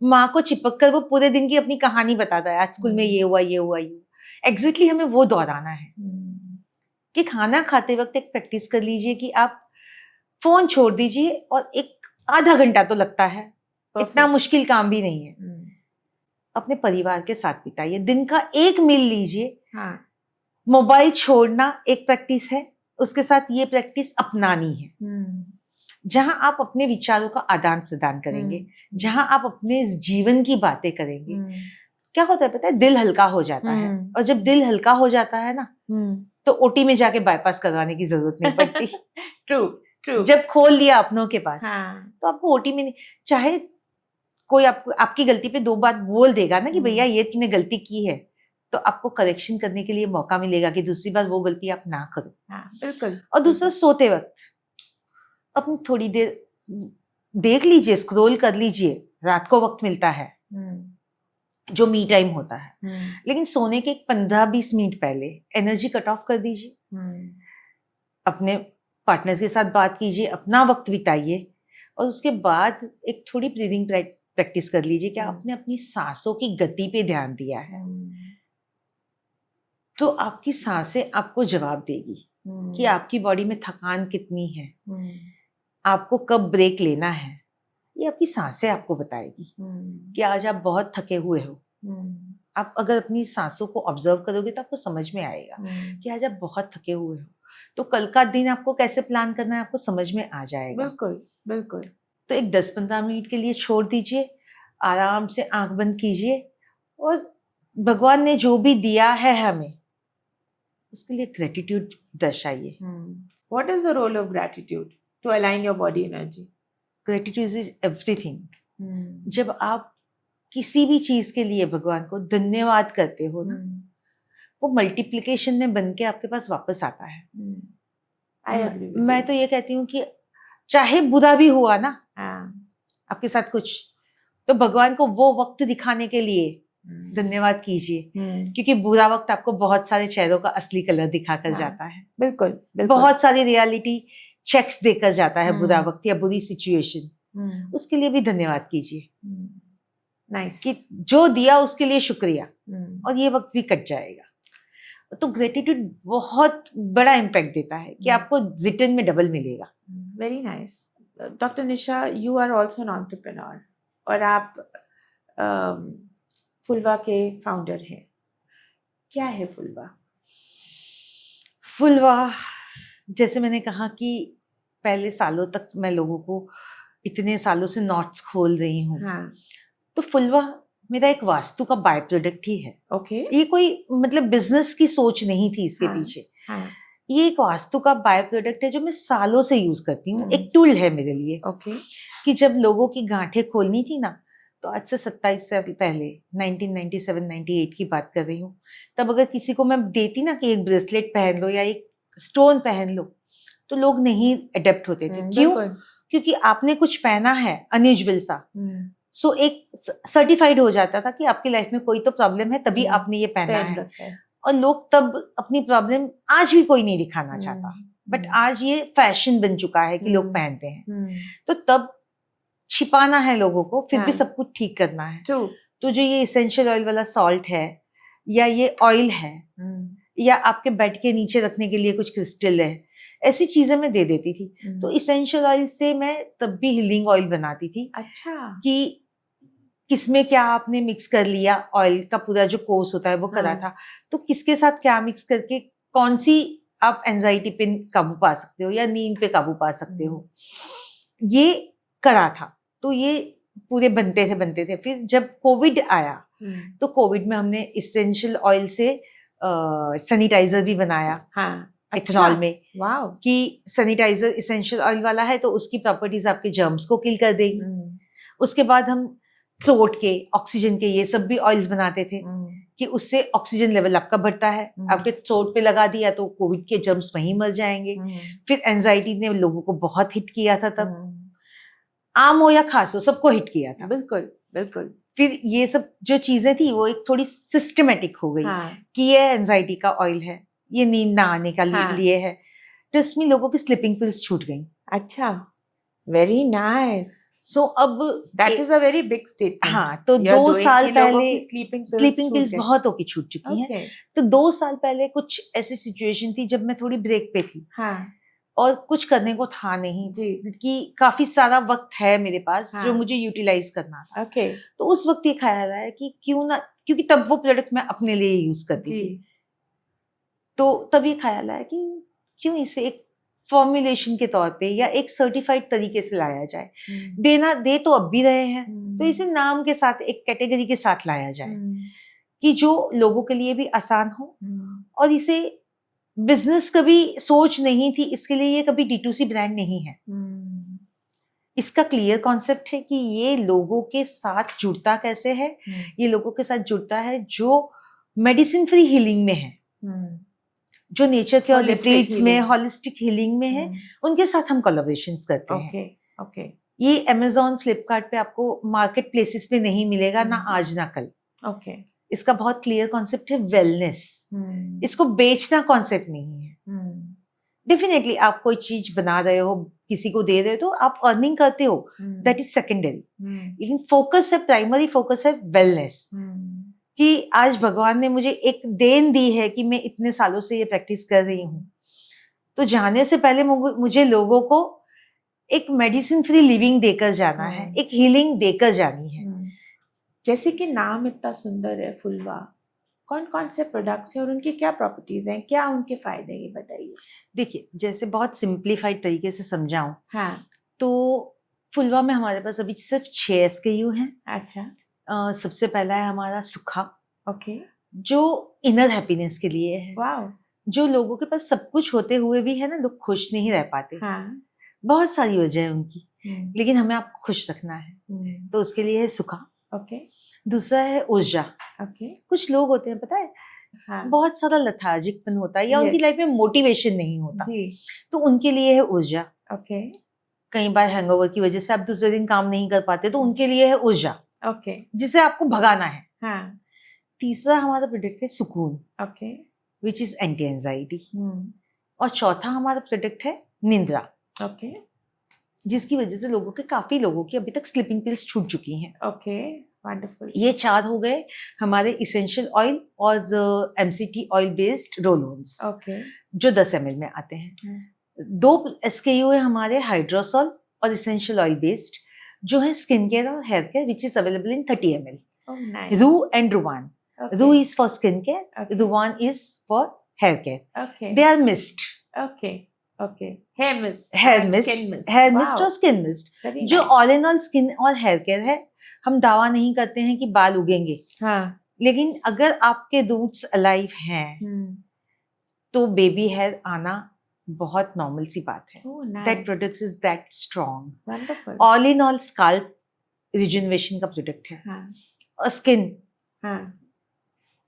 माँ को चिपक कर वो पूरे दिन की अपनी कहानी बताता है, आज स्कूल में ये हुआ ये हुआ ये। एग्जैक्टली हमें वो दोहराना है कि खाना खाते वक्त एक प्रैक्टिस कर लीजिए कि आप फोन छोड़ दीजिए, और एक आधा घंटा तो लगता है, इतना मुश्किल काम भी नहीं है, अपने परिवार के साथ बिताइए। दिन का एक मील लीजिए। मोबाइल छोड़ना एक प्रैक्टिस है, उसके साथ ये प्रैक्टिस अपनानी है, जहां आप अपने विचारों का आदान प्रदान करेंगे, जहां आप अपने जीवन की बातें करेंगे। क्या होता है पता है, दिल हल्का हो जाता है, और जब दिल हल्का हो जाता है ना, तो ओटी में जाके बाईपास करवाने की जरूरत नहीं पड़ती। ट्रू। जब खोल लिया अपनों के पास, तो आपको ओटी में नहीं, चाहे कोई आपकी गलती पे 2 बात बोल देगा ना कि भैया ये तूने गलती की है, तो आपको करेक्शन करने के लिए मौका मिलेगा कि दूसरी बार वो गलती आप ना करो। बिल्कुल। और दूसरा, सोते वक्त अपनी थोड़ी देर देख लीजिए, स्क्रॉल कर लीजिए, रात को वक्त मिलता है जो मी टाइम होता है, लेकिन सोने के 15-20 मिनट पहले एनर्जी कट ऑफ कर दीजिए, अपने पार्टनर के साथ बात कीजिए, अपना वक्त बिताइए, और उसके बाद एक थोड़ी ब्रीदिंग प्रैक्टिस कर लीजिए कि आपने अपनी सांसों की गति पे ध्यान दिया है, तो आपकी सांसें आपको जवाब देगी कि आपकी बॉडी में थकान कितनी है, आपको कब ब्रेक लेना है, ये आपकी सांसें आपको बताएगी कि आज आप बहुत थके हुए हो। आप अगर अपनी सांसों को ऑब्जर्व करोगे तो आपको समझ में आएगा कि आज आप बहुत थके हुए हो, तो कल का दिन आपको कैसे प्लान करना है आपको समझ में आ जाएगा। बिल्कुल। तो एक 10-15 मिनट के लिए छोड़ दीजिए, आराम से आंख बंद कीजिए और भगवान ने जो भी दिया है हमें उसके लिए gratitude दर्शाइए। What is the role of gratitude to align your body energy? Gratitude is everything. जब आप किसी भी चीज के लिए भगवान को धन्यवाद करते हो ना, वो मल्टीप्लिकेशन में बन के आपके पास वापस आता है। I agree with मैं you. तो ये कहती हूँ कि चाहे बुरा भी हुआ ना आपके साथ कुछ, तो भगवान को वो वक्त दिखाने के लिए धन्यवाद कीजिए, क्योंकि बुरा वक्त आपको बहुत सारे चेहरों का असली कलर दिखाकर जाता है। बिल्कुल, बिल्कुल। बहुत सारी रियलिटी चेक्स देकर जाता है बुरा वक्त या बुरी सिचुएशन। उसके लिए भी धन्यवाद कीजिए नाइस कि जो दिया उसके लिए शुक्रिया, और ये वक्त भी कट जाएगा। तो ग्रेटिट्यूड बहुत बड़ा इम्पैक्ट देता है कि आपको रिटर्न में डबल मिलेगा। Very nice. Doctor Nisha, you are also an entrepreneur और आप फुलवा के फाउंडर हैं। क्या है फुलवा? फुलवा, जैसे मैंने कहा कि पहले सालों तक मैं लोगों को इतने सालों से नॉट्स खोल रही हूँ। तो फुलवा मेरा एक वास्तु का बाय प्रोडक्ट ही है। ये कोई मतलब बिजनेस की सोच नहीं थी इसके पीछे। ये एक वास्तु का बाय प्रोडक्ट है जो मैं सालों से यूज करती हूँ। एक टूल है मेरे लिए कि जब लोगों की गांठें खोलनी थी ना, तो आज से 27 साल पहले 1997-98 की बात कर रही हूँ, तब अगर किसी को मैं देती ना कि एक ब्रेसलेट पहन लो या एक स्टोन पहन लो, तो लोग नहीं अडेप्ट होते थे। क्यों? क्योंकि आपने कुछ पहना है अनयूजुअल सा, सो एक सर्टिफाइड हो जाता था कि आपकी लाइफ में कोई तो प्रॉब्लम है, तभी आपने ये पहना है। और लोग तब अपनी प्रॉब्लम आज भी कोई नहीं दिखाना चाहता, बट आज ये फैशन बन चुका है कि लोग पहनते हैं। तो तब छिपाना है लोगों को, फिर भी सब कुछ ठीक करना है। तो जो ये इसेंशियल ऑयल वाला सॉल्ट है, या ये ऑयल है, या आपके बेड के नीचे रखने के लिए कुछ क्रिस्टल है, ऐसी चीजें मैं दे देती थी। तो इसेंशियल ऑयल से मैं तब भी हीलिंग ऑयल बनाती थी। अच्छा। कि किसमें क्या आपने मिक्स कर लिया, ऑयल का पूरा जो कोर्स होता है वो करा था, तो किसके साथ क्या मिक्स करके कौन सी आप एंजाइटी पे काबू पा सकते हो या नींद पे काबू पा सकते हो, ये करा था। तो ये पूरे बनते थे। फिर जब कोविड आया, तो कोविड में हमने इसेंशियल ऑयल से सैनिटाइजर भी बनाया। इथेनॉल में। वाओ। कि सैनिटाइजर इसेंशियल ऑयल वाला है तो उसकी प्रॉपर्टीज आपके जर्म्स को किल कर देगी। उसके बाद हम थ्रोट के, ऑक्सीजन के, ये सब भी ऑयल्स बनाते थे कि उससे ऑक्सीजन लेवल आपका बढ़ता है। आपके थ्रोट पे लगा दिया तो कोविड के जर्म्स वहीं मर जाएंगे। फिर एंजाइटी ने लोगों को बहुत हिट किया था तब, आम हो या खास हो सबको हिट किया था। बिल्कुल बिल्कुल। फिर ये सब जो चीजें थी वो एक थोड़ी सिस्टमेटिक हो गई। कि ये एंजाइटी का ऑयल है, ये नींद ना आने का लिए है, तो इसमें लोगों की स्लीपिंग पिल्स छूट गई। अच्छा, वेरी नाइस। सो अब that is a very big statement. हाँ, तो 2 साल पहले स्लीपिंग पिल्स बहुतों की छूट चुकी हैं। तो 2 साल पहले कुछ ऐसी सिचुएशन थी जब मैं थोड़ी ब्रेक पे थी। और कुछ करने को था नहीं कि काफी सारा वक्त है मेरे पास जो मुझे यूटिलाइज करना था। तो उस वक्त ये ख्याल आया कि क्यों ना, क्योंकि तब वो प्रोडक्ट मैं अपने लिए यूज करती थी, तो तब ये ख्याल आया कि क्यों इसे एक फॉर्मुलेशन के तौर पे या एक सर्टिफाइड तरीके से लाया जाए। दे तो अब भी रहे हैं, तो इसे नाम के साथ, एक कैटेगरी के साथ लाया जाए कि जो लोगों के लिए भी आसान हो। और इसे बिजनेस कभी सोच नहीं थी इसके लिए, ये कभी D2C ब्रांड नहीं है। इसका क्लियर कॉन्सेप्ट है कि ये लोगों के साथ जुड़ता कैसे है। ये लोगों के साथ जुड़ता है जो मेडिसिन फ्री हीलिंग में है, जो नेचर के और रिट्रीट्स में, होलिस्टिक हीलिंग में है, उनके साथ हम कोलैबोरेशंस करते हैं। ये Amazon, फ्लिपकार्ट पे आपको मार्केट प्लेसेस पे नहीं मिलेगा, ना आज ना कल। इसका बहुत क्लियर कॉन्सेप्ट है वेलनेस। इसको बेचना कॉन्सेप्ट नहीं है। डेफिनेटली आप कोई चीज बना रहे हो, किसी को दे रहे हो, तो आप अर्निंग करते हो, दैट इज सेकेंडरी। लेकिन फोकस है, प्राइमरी फोकस है वेलनेस। कि आज भगवान ने मुझे एक देन दी है कि मैं इतने सालों से ये प्रैक्टिस कर रही हूँ, तो जाने से पहले मुझे लोगों को एक मेडिसिन फ्री लिविंग देकर जाना है, एक हीलिंग देकर जानी है। जैसे कि नाम इतना सुंदर है फुलवा, कौन कौन से प्रोडक्ट्स हैं और उनकी क्या प्रॉपर्टीज हैं, क्या उनके फायदे हैं, ये बताइए। देखिए, जैसे बहुत सिंप्लीफाइड तरीके से समझाऊं, तो फुलवा में हमारे पास अभी सिर्फ 6 SKU हैं। अच्छा। सबसे पहला है हमारा सुखा। ओके, जो इनर हैप्पीनेस के लिए है। वाओ, जो लोगों के पास सब कुछ होते हुए भी है ना, लोग खुश नहीं रह पाते। हाँ, बहुत सारी वजह है उनकी, लेकिन हमें आपको खुश रखना है, हम्म, तो उसके लिए है सुखा। ओके, दूसरा है ऊर्जा। ओके, कुछ लोग होते हैं, पता है, हाँ, बहुत सारा लथार्जिकपन होता है या उनकी Yes. लाइफ में मोटिवेशन नहीं होता, जी, तो उनके लिए है ऊर्जा। ओके, कई बार हैंगओवर की वजह से आप दूसरे दिन काम नहीं कर पाते, तो उनके लिए है ऊर्जा, ओके, जिसे आपको भगाना है। हाँ, तीसरा हमारा प्रोडक्ट है Sukoon, okay, which is anti anxiety. Hmm, और चौथा हमारा प्रोडक्ट है निंद्रा, ओके, जिसकी वजह से लोगों के काफी लोगों की अभी तक स्लीपिंग पिल्स छूट चुकी हैं। ओके, वंडरफुल, ये 4 हो गए हमारे इसेंशियल ऑयल और MCT oil based roll ons, okay, जो 10 ml में आते हैं। 2 SKU है हमारे हाइड्रोसॉल और इसेंशियल ऑयल बेस्ड, जो है स्किन केयर और hair care, which is available in 30 ml। oh nice, Rooh and Ruwaan. okay, Rooh is for skin care, Okay. Ruwaan is for hair care. okay, they are mist, okay, okay, hair mist, hair and mist, skin mist, hair mist wow, और skin mist, very जो nice, all in all skin और hair care है। हम दावा नहीं करते हैं कि बाल उगेंगे, हाँ, लेकिन अगर आपके रूट्स अलाइव हैं तो बेबी हेयर आना बहुत नॉर्मल सी बात है। oh that nice, product is that strong. wonderful, all in all scalp rejuvenation का प्रोडक्ट है। हाँ, और स्किन, हाँ,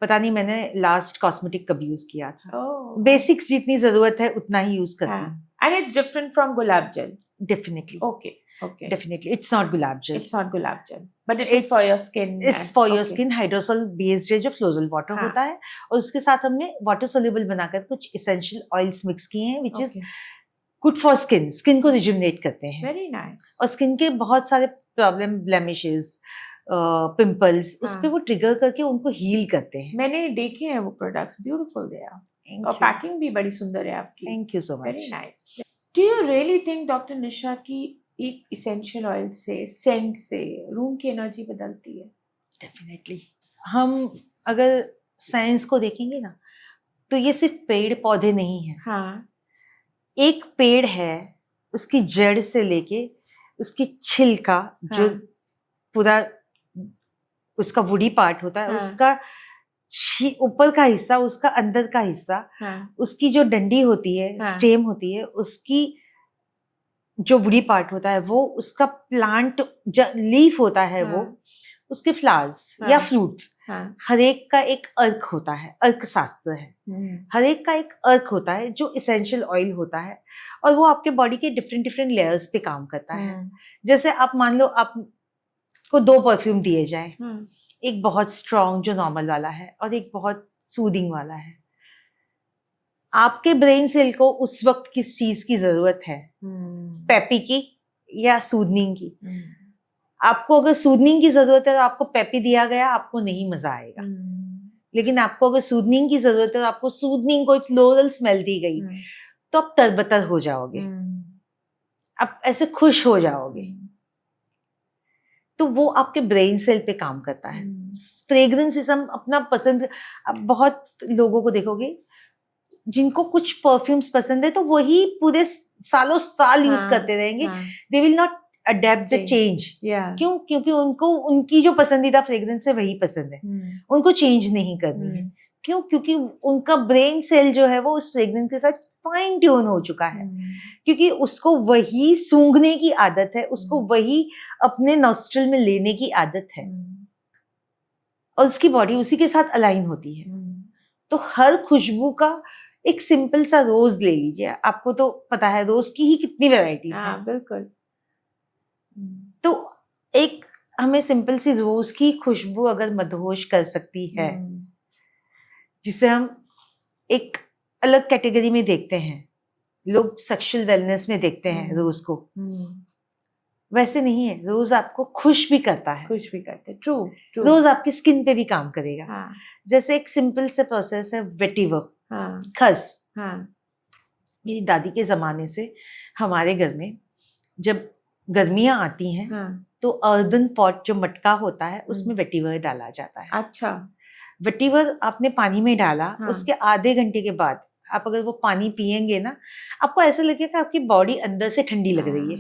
पता नहीं मैंने लास्ट कॉस्मेटिक कब यूज किया था। oh, बेसिक्स जितनी जरूरत है उतना ही यूज करती हाँ, हूँ। and it's different from gulab gel, definitely, okay, okay, definitely it's not gulab jal, it's not gulab gel, but it is for your skin, it's for your okay, skin. Hydrosol based है, जो floral water हाँ, होता है, और उसके साथ हमने water soluble बनाकर कुछ इसेंशियल ऑयल्स मिक्स किए हैं, which is okay, good for skin. Skin को रिजुमिनेट करते हैं, very nice, और स्किन के बहुत सारे प्रॉब्लम, ब्लेमिशेस, पिंपल्स, उस पे हाँ, वो ट्रिगर करके उनको हील करते हैं। मैंने देखे हैं वो प्रोडक्ट्स, ब्यूटीफुल दे आर, और पैकिंग भी बड़ी सुंदर है आपकी, thank you so very much. Nice. Do you really think doctor Nisha की एक इसेंशियल ऑयल से, सेंट से रूम की एनर्जी बदलती है? डेफिनेटली। हम अगर साइंस को देखेंगे ना, तो ये सिर्फ पेड़ पौधे नहीं है। हाँ, एक पेड़ है, उसकी जड़ से लेके उसकी छिलका, जो हाँ, पूरा उसका वुडी पार्ट होता है, हाँ, उसका ऊपर का हिस्सा, उसका अंदर का हिस्सा, हाँ, उसकी जो डंडी होती है, हाँ, स्टेम होती है, उसकी जो वुडी पार्ट होता है वो, उसका प्लांट लीफ होता है वो, हाँ, उसके फ्लावर्स हाँ, या फ्रूट्स, हाँ, हर एक का एक अर्क होता है, अर्क शास्त्र है। हर एक का एक अर्क होता है जो इसेंशियल ऑयल होता है, और वो आपके बॉडी के डिफरेंट डिफरेंट लेयर्स पे काम करता है। जैसे आप मान लो आपको 2 परफ्यूम दिए जाए, एक बहुत स्ट्रॉन्ग जो नॉर्मल वाला है और एक बहुत सूदिंग वाला है, आपके ब्रेन सेल को उस वक्त किस चीज की जरूरत है, पेपी की या सूदनिंग की? आपको अगर सूदनिंग की जरूरत है तो आपको पेपी दिया गया, आपको नहीं मजा आएगा। लेकिन आपको अगर सूदनिंग की जरूरत है तो आपको सूदनिंग, कोई फ्लोरल स्मेल दी गई, तो आप तरबतर हो जाओगे, आप ऐसे खुश हो जाओगे। तो वो आपके ब्रेन सेल पे काम करता है। फ्रेग्रेंसेस हम अपना पसंद, अब बहुत लोगों को देखोगे जिनको कुछ परफ्यूम्स पसंद है तो वही पूरे सालों साल यूज करते रहेंगे, they will not adapt the change. क्यों? क्योंकि उनको उनकी जो पसंदीदा फ्रेग्रेंस है वही पसंद है, उनको चेंज नहीं करनी है। क्यों? क्योंकि उनका ब्रेन सेल जो है वो उस फ्रेग्रेंस के साथ फाइन ट्यून हो चुका है, क्योंकि उसको वही सूंघने की आदत है, उसको वही अपने नॉस्ट्रल में लेने की आदत है, और उसकी बॉडी उसी के साथ अलाइन होती है। तो हर खुशबू का एक सिंपल सा रोज ले लीजिए, आपको तो पता है रोज की ही कितनी वैरायटीज हैं। बिल्कुल। तो एक हमें सिंपल सी रोज की खुशबू अगर मदहोश कर सकती है, जिसे हम एक अलग कैटेगरी में देखते हैं, लोग सेक्सुअल वेलनेस में देखते हैं रोज को, वैसे नहीं है। रोज आपको खुश भी करता है, खुश भी करते, ट्रू। रोज आपकी स्किन पे भी काम करेगा। हाँ, जैसे एक सिंपल से प्रोसेस है वेटिवर, हाँ, खस। हाँ, मेरी दादी के जमाने से हमारे घर में जब गर्मियां आती हैं, हाँ, तो अर्दन पॉट जो मटका होता है उसमें वेटिवर डाला जाता है। अच्छा, वेटिवर आपने पानी में डाला, हाँ, उसके आधे घंटे के बाद आप अगर वो पानी पिएंगे ना, आपको ऐसा लगेगा आपकी बॉडी अंदर से ठंडी लग रही है।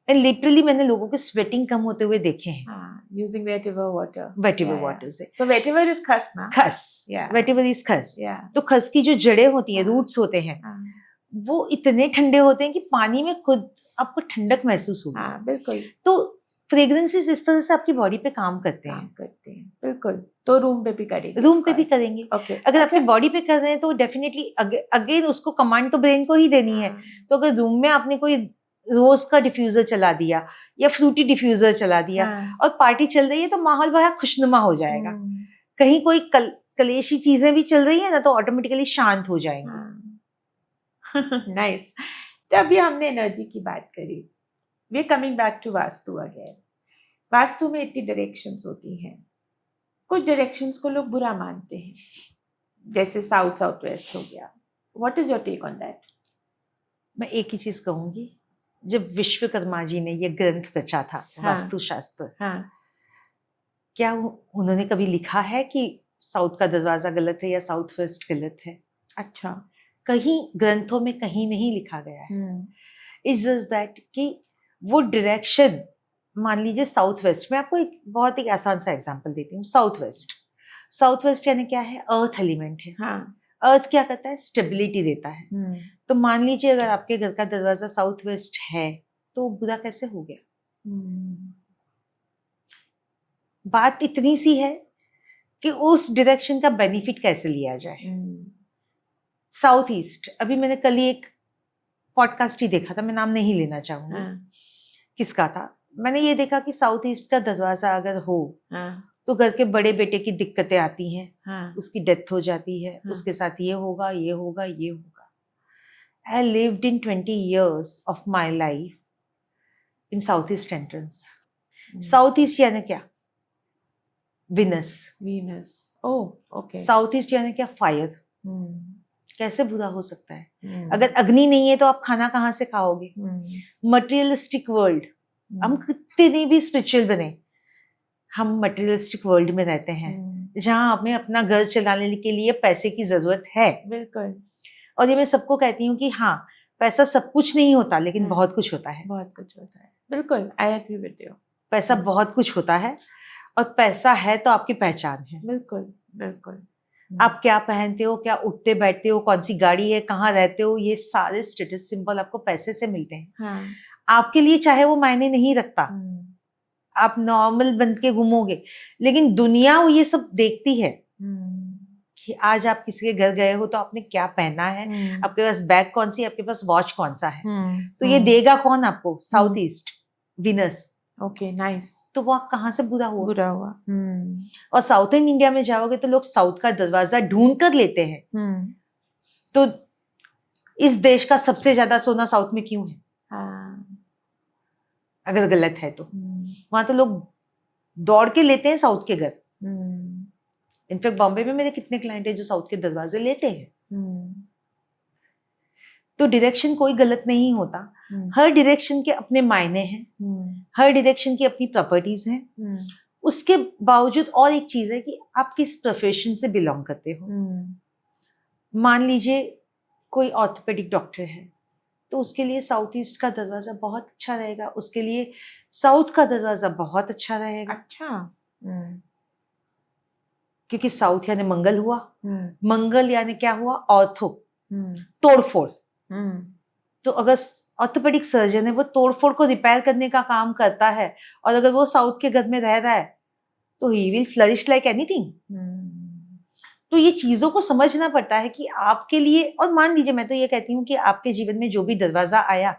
एंड लिटरली मैंने लोगों के स्वेटिंग कम होते हुए देखे हैं। using vetiver water. Vetiver Yeah, water से। So vetiver is khas, na? Khas, Yeah. Vetiver is Khas. Yeah. तो खस की जो जड़ें होती हैं, हाँ। रूट्स होते हैं, हाँ, वो इतने ठंडे होते हैं कि पानी में खुद आपको ठंडक महसूस होगी। हाँ, बिल्कुल तो फ्रेग्रेंसेस इस तरह से आपकी बॉडी पे काम करते काम हैं। करते हैं, बिल्कुल। तो रूम पे भी करेंगे, रूम of पे भी course. करेंगे। Okay. अगर अच्छा, आपकी बॉडी पे कर रहे हैं तो डेफिनेटली अगेन उसको कमांड तो ब्रेन को ही देनी है। हाँ, तो अगर रूम में आपने कोई रोज का डिफ्यूजर चला दिया या फ्रूटी डिफ्यूजर चला दिया हाँ, और पार्टी चल रही है तो माहौल बड़ा खुशनुमा हो जाएगा। हम्म, कहीं कोई कलेशी चीजें भी चल रही है ना तो ऑटोमेटिकली शांत हो जाएंगे। हाँ। नाइस। तो अभी हमने एनर्जी की बात करी, we are coming back to Vastu again. Vastu में इतनी डायरेक्शंस होती हैं, कुछ डायरेक्शंस को लोग बुरा मानते हैं, जैसे साउथ साउथ वेस्ट हो गया। What is your take on that? मैं एक ही चीज कहूंगी, जब विश्वकर्मा जी ने ये ग्रंथ रचा था हाँ। वास्तुशास्त्र, हाँ, क्या उन्होंने कभी लिखा है कि साउथ का दरवाजा गलत है या साउथ वेस्ट गलत है? अच्छा। कहीं ग्रंथों में कहीं नहीं लिखा गया है। हम्म, इट्स जस्ट दैट कि वो डायरेक्शन, मान लीजिए साउथ वेस्ट में, आपको एक बहुत ही आसान सा एग्जांपल देती हूँ। साउथ वेस्ट यानी क्या है? अर्थ एलिमेंट है। हाँ, अर्थ क्या करता है? स्टेबिलिटी देता है। हम्म, तो मान लीजिए अगर आपके घर का दरवाजा साउथ वेस्ट है तो बुरा कैसे हो गया? हम्म, बात इतनी सी है कि उस डायरेक्शन का बेनिफिट कैसे लिया जाए। हम्म, साउथ ईस्ट, अभी मैंने कल ही एक पॉडकास्ट ही देखा था, मैं नाम नहीं लेना चाहूंगी हाँ, किसका था। मैंने ये देखा कि साउथ ईस्ट का दरवाजा अगर हो हाँ, तो घर के बड़े बेटे की दिक्कतें आती हैं, हाँ, उसकी डेथ हो जाती है, हाँ। उसके साथ ये होगा, ये होगा, ये होगा। I lived in 20 years of my life in south east entrance. South east यानी क्या? विनस। वीनस। ओह, ओके। साउथ ईस्ट यानी क्या? फायर। हम्म, कैसे बुरा हो सकता है? हम्म, अगर अग्नि नहीं है तो आप खाना कहाँ से खाओगे? हम्म, मटेरियलिस्टिक वर्ल्ड, हम कितने भी स्पिरिचुअल बने, हम मटेरियलिस्टिक वर्ल्ड में रहते हैं जहाँ हमें अपना घर चलाने के लिए पैसे की जरूरत है। बिल्कुल, और ये मैं सबको कहती हूँ कि हाँ, पैसा सब कुछ नहीं होता, लेकिन हम्म। बहुत कुछ होता है। बहुत कुछ होता है, बिल्कुल, आई एग्री विद यू। पैसा हम्म। बहुत कुछ होता है, और पैसा है तो आपकी पहचान है। बिल्कुल, बिल्कुल। आप क्या पहनते हो, क्या उठते बैठते हो, कौन सी गाड़ी है, कहाँ रहते हो, ये सारे स्टेटस सिंबल आपको पैसे से मिलते हैं। हाँ, आपके लिए चाहे वो मायने नहीं रखता, हम्म, आप नॉर्मल बन के घूमोगे, लेकिन दुनिया वो ये सब देखती है हम्म, कि आज आप किसी के घर गए हो तो आपने क्या पहना है, हम्म, आपके पास बैग कौन सी, आपके पास वॉच कौन सा है। हम्म, तो ये देगा कौन आपको? South east, Venus. Okay, nice. तो वो आप कहाँ से बुरा हुआ? बुरा हुआ। और साउथर्न इंडिया में जाओगे तो लोग साउथ का दरवाजा ढूंढ कर लेते हैं। तो इस देश का सबसे ज्यादा सोना साउथ में क्यों है? हाँ, अगर गलत है तो वहां तो लोग दौड़ के लेते हैं साउथ के घर। इनफैक्ट बॉम्बे में मेरे कितने क्लाइंट है जो साउथ के दरवाजे लेते हैं। तो डायरेक्शन कोई गलत नहीं होता, हर डायरेक्शन के अपने मायने हैं, हर डायरेक्शन की अपनी प्रॉपर्टीज हैं। उसके बावजूद और एक चीज है कि आप किस प्रोफेशन से बिलोंग करते हो। मान लीजिए कोई ऑर्थोपेडिक डॉक्टर है तो उसके लिए साउथ ईस्ट का दरवाजा बहुत अच्छा रहेगा, उसके लिए साउथ का दरवाजा बहुत अच्छा रहेगा। अच्छा। क्योंकि साउथ यानी मंगल हुआ, मंगल यानी क्या हुआ? ऑर्थो, तोड़फोड़। तो अगर ऑर्थोपेडिक सर्जन है वो तोड़फोड़ को रिपेयर करने का काम करता है, और अगर वो साउथ के घर में रह रहा है तो he will flourish like anything. तो ये चीजों को समझना पड़ता है कि आपके लिए, और मान लीजिए मैं तो ये कहती हूँ कि आपके जीवन में जो भी दरवाजा आया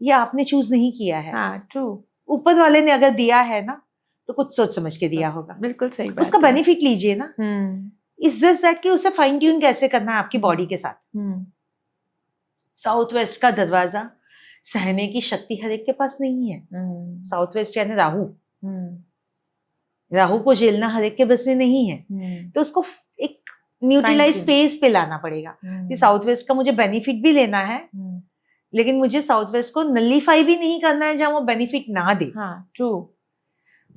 ये आपने चूज नहीं किया है। हाँ, ट्रू। ऊपर वाले ने अगर दिया है ना तो कुछ सोच समझ के दिया होगा। बिल्कुल सही बात उसका है। बेनिफिट लीजिए ना। इट्स जस्ट दैट कि उसे फाइन ट्यून कैसे करना है आपकी बॉडी के साथ। साउथ वेस्ट का दरवाजा सहने की शक्ति हर एक के पास नहीं है। साउथ वेस्ट यानी राहु, राहु को झेलना हर एक के बस में नहीं है। तो उसको एक न्यूट्रलाइज स्पेस पे लाना पड़ेगा कि साउथ वेस्ट का मुझे बेनिफिट भी लेना है, लेकिन मुझे साउथ वेस्ट को नलीफाई भी नहीं करना है जहां वो बेनिफिट ना दे। हाँ, ट्रू।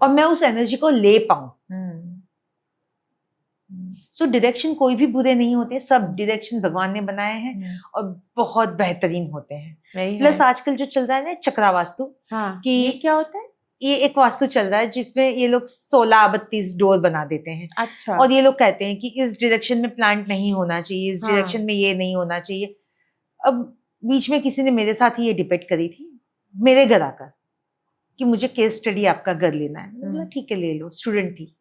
और मैं उस एनर्जी को ले पाऊं। सो डायरेक्शन कोई भी बुरे नहीं होते, सब डायरेक्शन भगवान ने बनाए हैं और बहुत बेहतरीन होते हैं। प्लस आजकल जो चल रहा है ना चक्रावास्तु, हाँ, कि ये क्या होता है? ये एक वास्तु चल रहा है जिसमें ये लोग 16-32 डोर बना देते हैं। अच्छा। और ये लोग कहते हैं कि इस डायरेक्शन में प्लांट नहीं होना चाहिए, इस हाँ। डायरेक्शन में ये नहीं होना चाहिए। अब बीच में किसी ने मेरे साथ ही ये डिबेट करी थी मेरे घर आकर कि मुझे केस स्टडी आपका घर लेना है। मैंने बोला ठीक है ले लो, स्टूडेंट थी।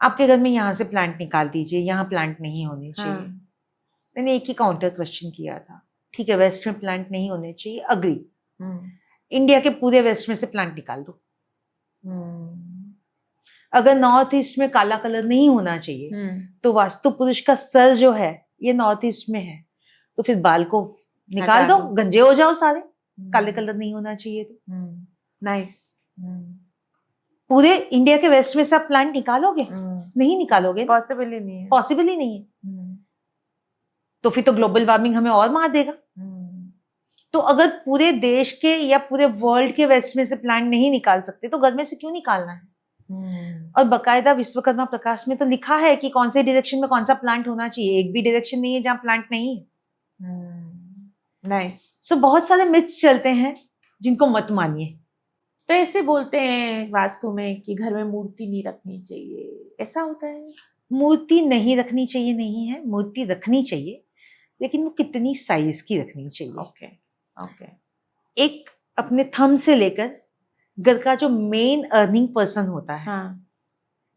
आपके घर में यहाँ से प्लांट निकाल दीजिए, यहाँ प्लांट नहीं होने चाहिए। हाँ। मैंने एक ही काउंटर क्वेश्चन किया था, ठीक है वेस्ट में प्लांट नहीं होने चाहिए, अग्री। इंडिया के पूरे वेस्ट में से प्लांट निकाल दो। अगर नॉर्थ ईस्ट में काला कलर नहीं होना चाहिए तो वास्तु पुरुष का सर जो है ये नॉर्थ ईस्ट में है, तो फिर बाल को निकाल दो, गंजे हो जाओ सारे, काले कलर नहीं होना चाहिए तो। नाइस। पूरे इंडिया के वेस्ट में से आप प्लांट निकालोगे? नहीं निकालोगे, पॉसिबल ही नहीं है। पॉसिबल ही नहीं है। तो फिर तो ग्लोबल वार्मिंग हमें और मार देगा। तो अगर पूरे देश के या पूरे वर्ल्ड के वेस्ट में से प्लांट नहीं निकाल सकते तो घर में से क्यों निकालना है? और बकायदा विश्वकर्मा प्रकाश में तो लिखा है कि कौन से डायरेक्शन में कौन सा प्लांट होना चाहिए। एक भी डायरेक्शन नहीं है जहाँ प्लांट नहीं है। नाइस। सो बहुत सारे मिथ्स चलते हैं जिनको मत मानिए। तो ऐसे बोलते हैं वास्तु में कि घर में मूर्ति नहीं रखनी चाहिए, ऐसा होता है? मूर्ति नहीं रखनी चाहिए नहीं है, मूर्ति रखनी चाहिए, लेकिन वो कितनी साइज की रखनी चाहिए। Okay okay. एक अपने थंब से लेकर घर का जो मेन अर्निंग पर्सन होता है, हाँ।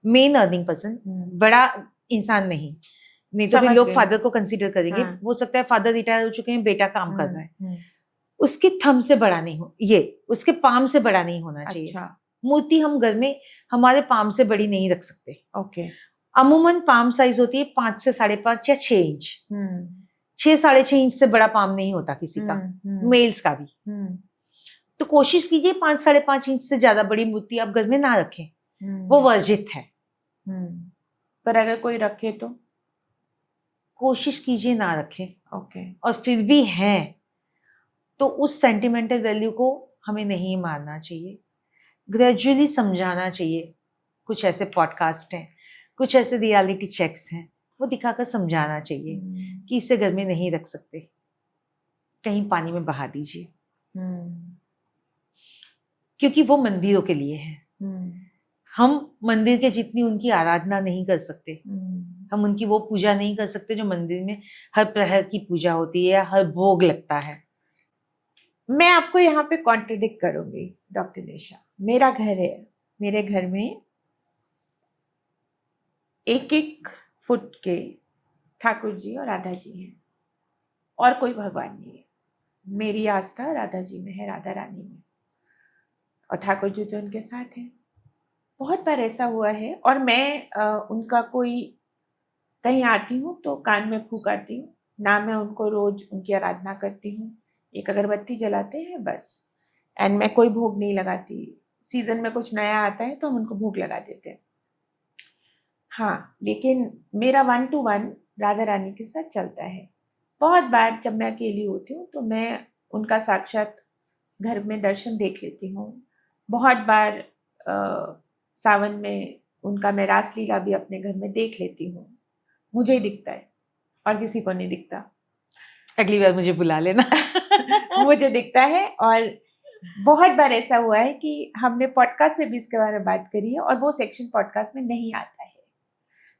मेन अर्निंग पर्सन, बड़ा इंसान नहीं तो फिर लोग फादर को कंसीडर करेंगे। हाँ। हो सकता है फादर रिटायर हो चुके हैं, बेटा काम कर रहा है, उसके थंब से बड़ा नहीं हो, ये उसके पाम से बड़ा नहीं होना चाहिए। अच्छा। मूर्ति हम घर में हमारे पाम से बड़ी नहीं रख सकते। ओके। अमूमन पाम साइज होती है 5 से 5.5 या 6 इंच। 6-6.5 इंच से बड़ा पाम नहीं होता किसी का, मेल्स का भी। तो कोशिश कीजिए 5-5.5 इंच से ज्यादा बड़ी मूर्ति आप घर में ना रखें, वो वर्जित है। पर अगर कोई रखे तो कोशिश कीजिए ना रखें। ओके। और फिर भी है तो उस सेंटिमेंटल वैल्यू को हमें नहीं मारना चाहिए, ग्रेजुअली समझाना चाहिए। कुछ ऐसे पॉडकास्ट हैं, कुछ ऐसे रियलिटी चेक्स हैं, वो दिखाकर समझाना चाहिए कि इसे घर में नहीं रख सकते, कहीं पानी में बहा दीजिए, क्योंकि वो मंदिरों के लिए है। हम मंदिर के जितनी उनकी आराधना नहीं कर सकते, हम उनकी वो पूजा नहीं कर सकते जो मंदिर में हर प्रहर की पूजा होती है या हर भोग लगता है। मैं आपको यहाँ पे कॉन्ट्रडिक्ट करूंगी डॉक्टर निशा। मेरा घर है, मेरे घर में 1-1 फुट के ठाकुर जी और राधा जी हैं और कोई भगवान नहीं है। मेरी आस्था राधा जी में है, राधा रानी में, और ठाकुर जी तो उनके साथ हैं। बहुत बार ऐसा हुआ है, और मैं उनका कोई कहीं आती हूँ तो कान में फूंक आती हूँ ना, मैं उनको रोज उनकी आराधना करती हूँ, एक अगरबत्ती जलाते हैं बस, एंड मैं कोई भोग नहीं लगाती। सीजन में कुछ नया आता है तो हम उनको भोग लगा देते हैं। हाँ, लेकिन मेरा 1 to 1 राधा रानी के साथ चलता है। बहुत बार जब मैं अकेली होती हूँ तो मैं उनका साक्षात घर में दर्शन देख लेती हूँ। बहुत बार सावन में उनका मैं रासलीला भी अपने घर में देख लेती हूँ। मुझे ही दिखता है और किसी को नहीं दिखता। अगली बार मुझे बुला लेना। मुझे दिखता है, और बहुत बार ऐसा हुआ है कि हमने पॉडकास्ट में भी इसके बारे में बात करी है और वो सेक्शन पॉडकास्ट में नहीं आता है।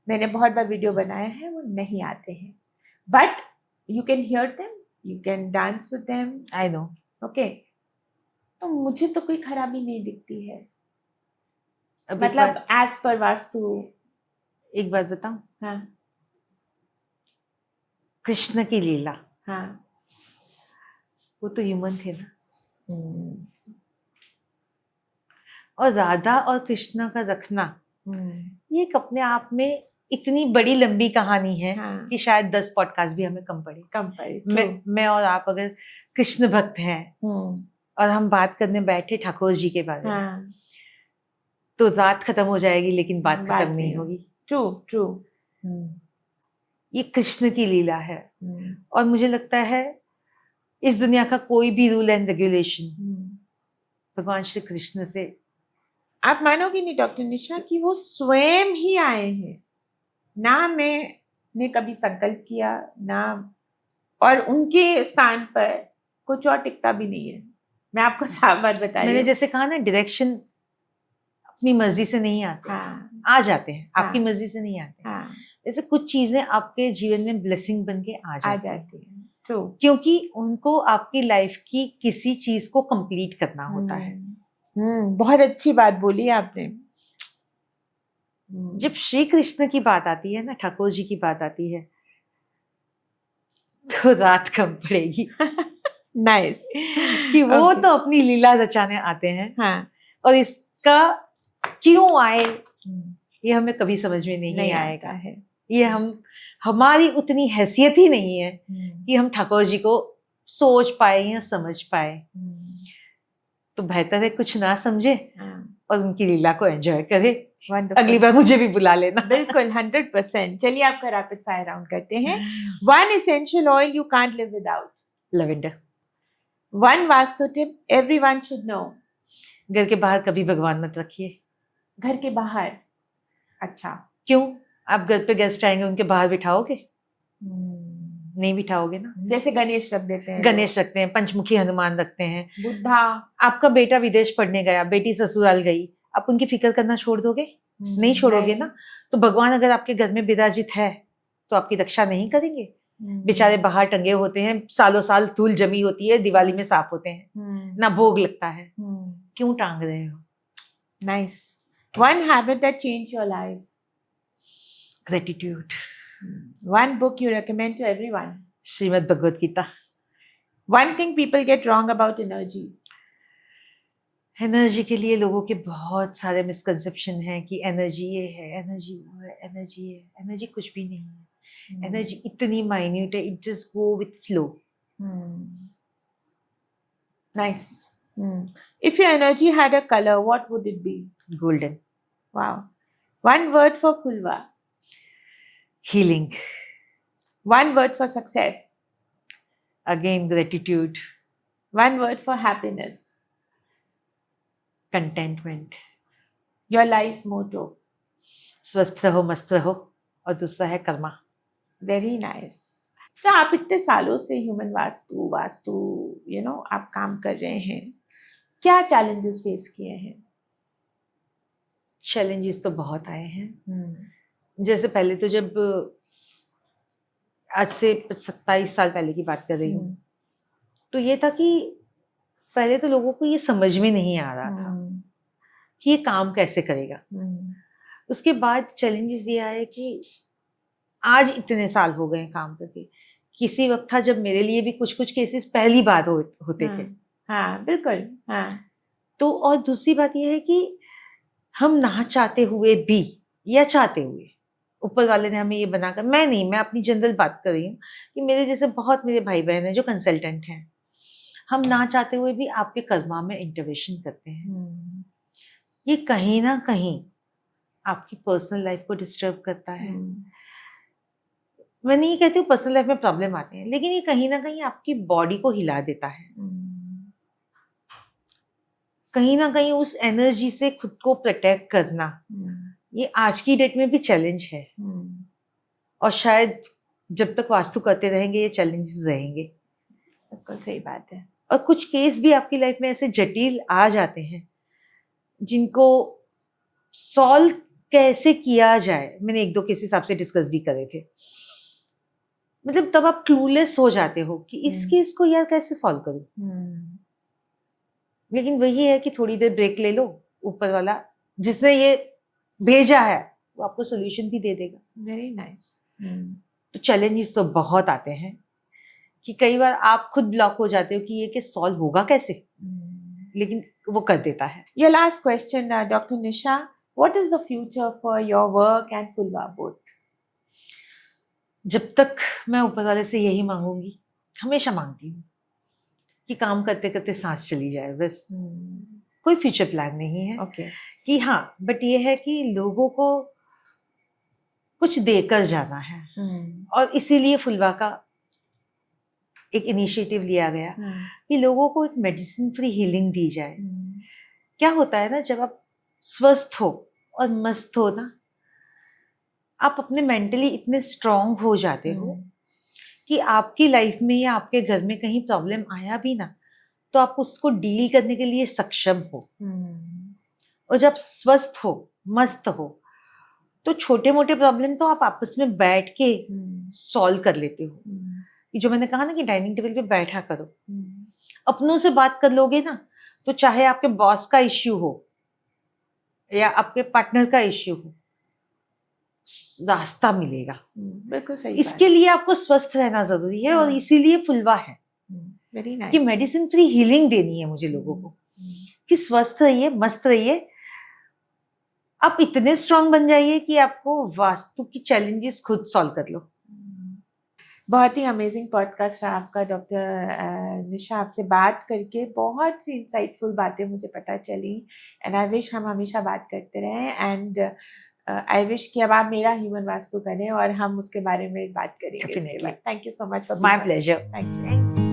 मैंने बहुत बार वीडियो बनाया है, वो नहीं आते हैं, but you can hear them, you can dance with them. I know. Okay. तो मुझे तो कोई खराबी नहीं दिखती है, मतलब एज पर वास्तु। एक बात बताऊं? हाँ। कृष्ण की लीला, हाँ, वो तो ह्यूमन थे ना। और राधा और कृष्ण का रखना ये एक अपने आप में इतनी बड़ी लंबी कहानी है। हाँ, कि शायद 10 पॉडकास्ट भी हमें कम पड़े। मैं और आप अगर कृष्ण भक्त हैं और हम बात करने बैठे ठाकुर जी के बारे में, तो रात खत्म हो जाएगी लेकिन बात खत्म नहीं होगी। ट्रू। ये कृष्ण की लीला है। और मुझे लगता है इस दुनिया का कोई भी रूल एंड रेगुलेशन भगवान श्री कृष्ण से, आप मानोगे नहीं डॉक्टर निशा कि वो स्वयं ही आए हैं ना। मैंने कभी संकल्प किया ना, और उनके स्थान पर कुछ और टिकता भी नहीं है। मैं आपको साफ बात बता रही मैंने हूँ। जैसे कहा ना, डायरेक्शन अपनी मर्जी से नहीं आते, हाँ, आ जाते हैं, आपकी हाँ, मर्जी से नहीं आते। हाँ, जैसे कुछ चीजें आपके जीवन में ब्लेसिंग बन के आ आ जाती है, जाती है। ट्रू। क्योंकि उनको आपकी लाइफ की किसी चीज को कंप्लीट करना होता है। बहुत अच्छी बात बोली आपने। जब श्री कृष्ण की बात आती है ना, ठाकुर जी की बात आती है, तो रात कम पड़ेगी। नाइस। कि वो Okay. तो अपनी लीला रचाने आते हैं, हाँ, और इसका क्यों आए ये हमें कभी समझ में नहीं नहीं आएगा। आता है। ये हमारी उतनी हैसियत ही नहीं है कि हम ठाकुर जी को सोच पाए या समझ पाए। तो बेहतर है कुछ ना समझे और उनकी लीला को एंजॉय करे। अगली बार मुझे भी बुला लेना। बिल्कुल, 100%। चलिए आपका रैपिड फायर राउंड करते हैं। One essential oil you can't live without. Lavender. One vastu tip everyone should know. घर के बाहर कभी भगवान मत रखिए। घर के बाहर? अच्छा, क्यों? आप घर पे गेस्ट आएंगे, उनके बाहर बिठाओगे? नहीं बिठाओगे ना। जैसे गणेश रख देते हैं, गणेश रखते हैं, पंचमुखी हनुमान रखते हैं, बुद्धा। आपका बेटा विदेश पढ़ने गया, बेटी ससुराल गई, आप उनकी फिक्र करना छोड़ दोगे? नहीं छोड़ोगे ना। तो भगवान अगर आपके घर में विराजित है तो आपकी रक्षा नहीं करेंगे? बेचारे बाहर टंगे होते हैं, सालों साल धूल जमी होती है, दिवाली में साफ होते हैं, ना भोग लगता है, क्यों टांग रहे हो? Nice. One habit that change your life. Gratitude. One book you recommend to everyone. Shrimad Bhagavad Gita. One thing people get wrong about energy. Energy के लिए लोगों के बहुत सारे मिसकंसेप्शन हैं कि एनर्जी ये है, एनर्जी वो है, एनर्जी है। एनर्जी कुछ भी नहीं है। एनर्जी इतनी माइन्यूट है, it just go with flow. Nice. If your energy had a colour, what would it be? Golden. Wow. One word for Phulwa. Healing. One word for success. Again gratitude. One word for happiness. Contentment. Your life motto. स्वस्थ रहो, मस्त रहो, और दूसरा है Karma. Very nice. तो आप इतने सालों से ह्यूमन वास्तु वास्तु आप काम कर रहे हैं, क्या चैलेंजेस फेस किए हैं? चैलेंजेस तो बहुत आए हैं। जैसे पहले तो जब आज से 27 साल पहले की बात कर रही हूँ, तो ये था कि पहले तो लोगों को ये समझ में नहीं आ रहा था कि ये काम कैसे करेगा। उसके बाद चैलेंजेस ये आए कि आज इतने साल हो गए काम करके, किसी वक्त था जब मेरे लिए भी कुछ कुछ केसेस पहली बार होते थे। हाँ, बिल्कुल। हाँ। तो और दूसरी बात यह है कि हम ना चाहते हुए भी या चाहते हुए ऊपर वाले ने हमें ये बनाकर, मैं अपनी जनरल बात कर रही हूँ कि मेरे जैसे बहुत मेरे भाई बहन हैं जो कंसल्टेंट हैं, हम ना चाहते हुए भी आपके कर्मा में इंटरवेंशन करते हैं। ये कहीं ना कहीं आपकी पर्सनल लाइफ को डिस्टर्ब करता है। मैं नहीं कहती हूँ पर्सनल लाइफ में प्रॉब्लम आते हैं, लेकिन ये कहीं ना कहीं आपकी बॉडी को हिला देता है। कहीं ना कहीं उस एनर्जी से खुद को प्रोटेक्ट करना, ये आज की डेट में भी चैलेंज है। और शायद जब तक वास्तु करते रहेंगे ये चैलेंजेस रहेंगे। बिल्कुल सही बात है। और कुछ केस भी आपकी लाइफ में ऐसे जटिल आ जाते हैं जिनको सॉल्व कैसे किया जाए। मैंने 1-2 केसेस आपसे डिस्कस भी करे थे। मतलब तब आप क्लूलेस हो जाते हो कि इस केस को यार कैसे सॉल्व करूं। लेकिन वही है कि थोड़ी देर ब्रेक ले लो, ऊपर वाला जिसने ये भेजा है वो आपको सोल्यूशन भी दे देगा। Very nice. तो चैलेंजेस तो बहुत आते हैं कि कई बार आप खुद ब्लॉक हो जाते हो कि ये केस सॉल्व होगा कैसे, लेकिन वो कर देता है। Your last question, Dr. Nisha, what is the future for your work and Fulva both? जब तक मैं ऊपर वाले से यही मांगूंगी, हमेशा मांगती हूँ कि काम करते करते सांस चली जाए बस। कोई फ्यूचर प्लान नहीं है। Okay. कि हाँ, बट ये है कि लोगों को कुछ देकर जाना है। और इसीलिए फुलवा का एक इनिशिएटिव लिया गया कि लोगों को एक मेडिसिन फ्री हीलिंग दी जाए। क्या होता है ना, जब आप स्वस्थ हो और मस्त हो ना, आप अपने मेंटली इतने स्ट्रांग हो जाते हो कि आपकी लाइफ में या आपके घर में कहीं प्रॉब्लम आया भी ना, तो आप उसको डील करने के लिए सक्षम हो। और जब स्वस्थ हो, मस्त हो, तो छोटे मोटे प्रॉब्लम तो आप आपस में बैठ के सॉल्व कर लेते हो। ये जो मैंने कहा ना कि डाइनिंग टेबल पे बैठा करो, अपनों से बात कर लोगे ना, तो चाहे आपके बॉस का इश्यू हो या आपके पार्टनर का इश्यू हो, रास्ता मिलेगा। बिल्कुल सही इसके लिए आपको स्वस्थ रहना जरूरी है, और इसीलिए फुलवा है वेरी नाइस कि मेडिसिन फ्री हीलिंग देनी है मुझे लोगों को, कि स्वस्थ रहिए, मस्त रहिए। आप इतने स्ट्रांग बन जाइए कि आपको वास्तु की चैलेंजेस खुद सॉल्व कर लो। बहुत ही अमेजिंग पॉडकास्ट रहा आपका डॉक्टर निशा। आपसे बात करके बहुत सी इंसाइटफुल बातें मुझे पता चली, एंड आई विश हम हमेशा बात करते रहें, एंड आई विश कि अब आप मेरा ह्यूमन वास्तु करें और हम उसके बारे में बात करेंगे इसके बाद। Thank you so much for my pleasure. Thank you.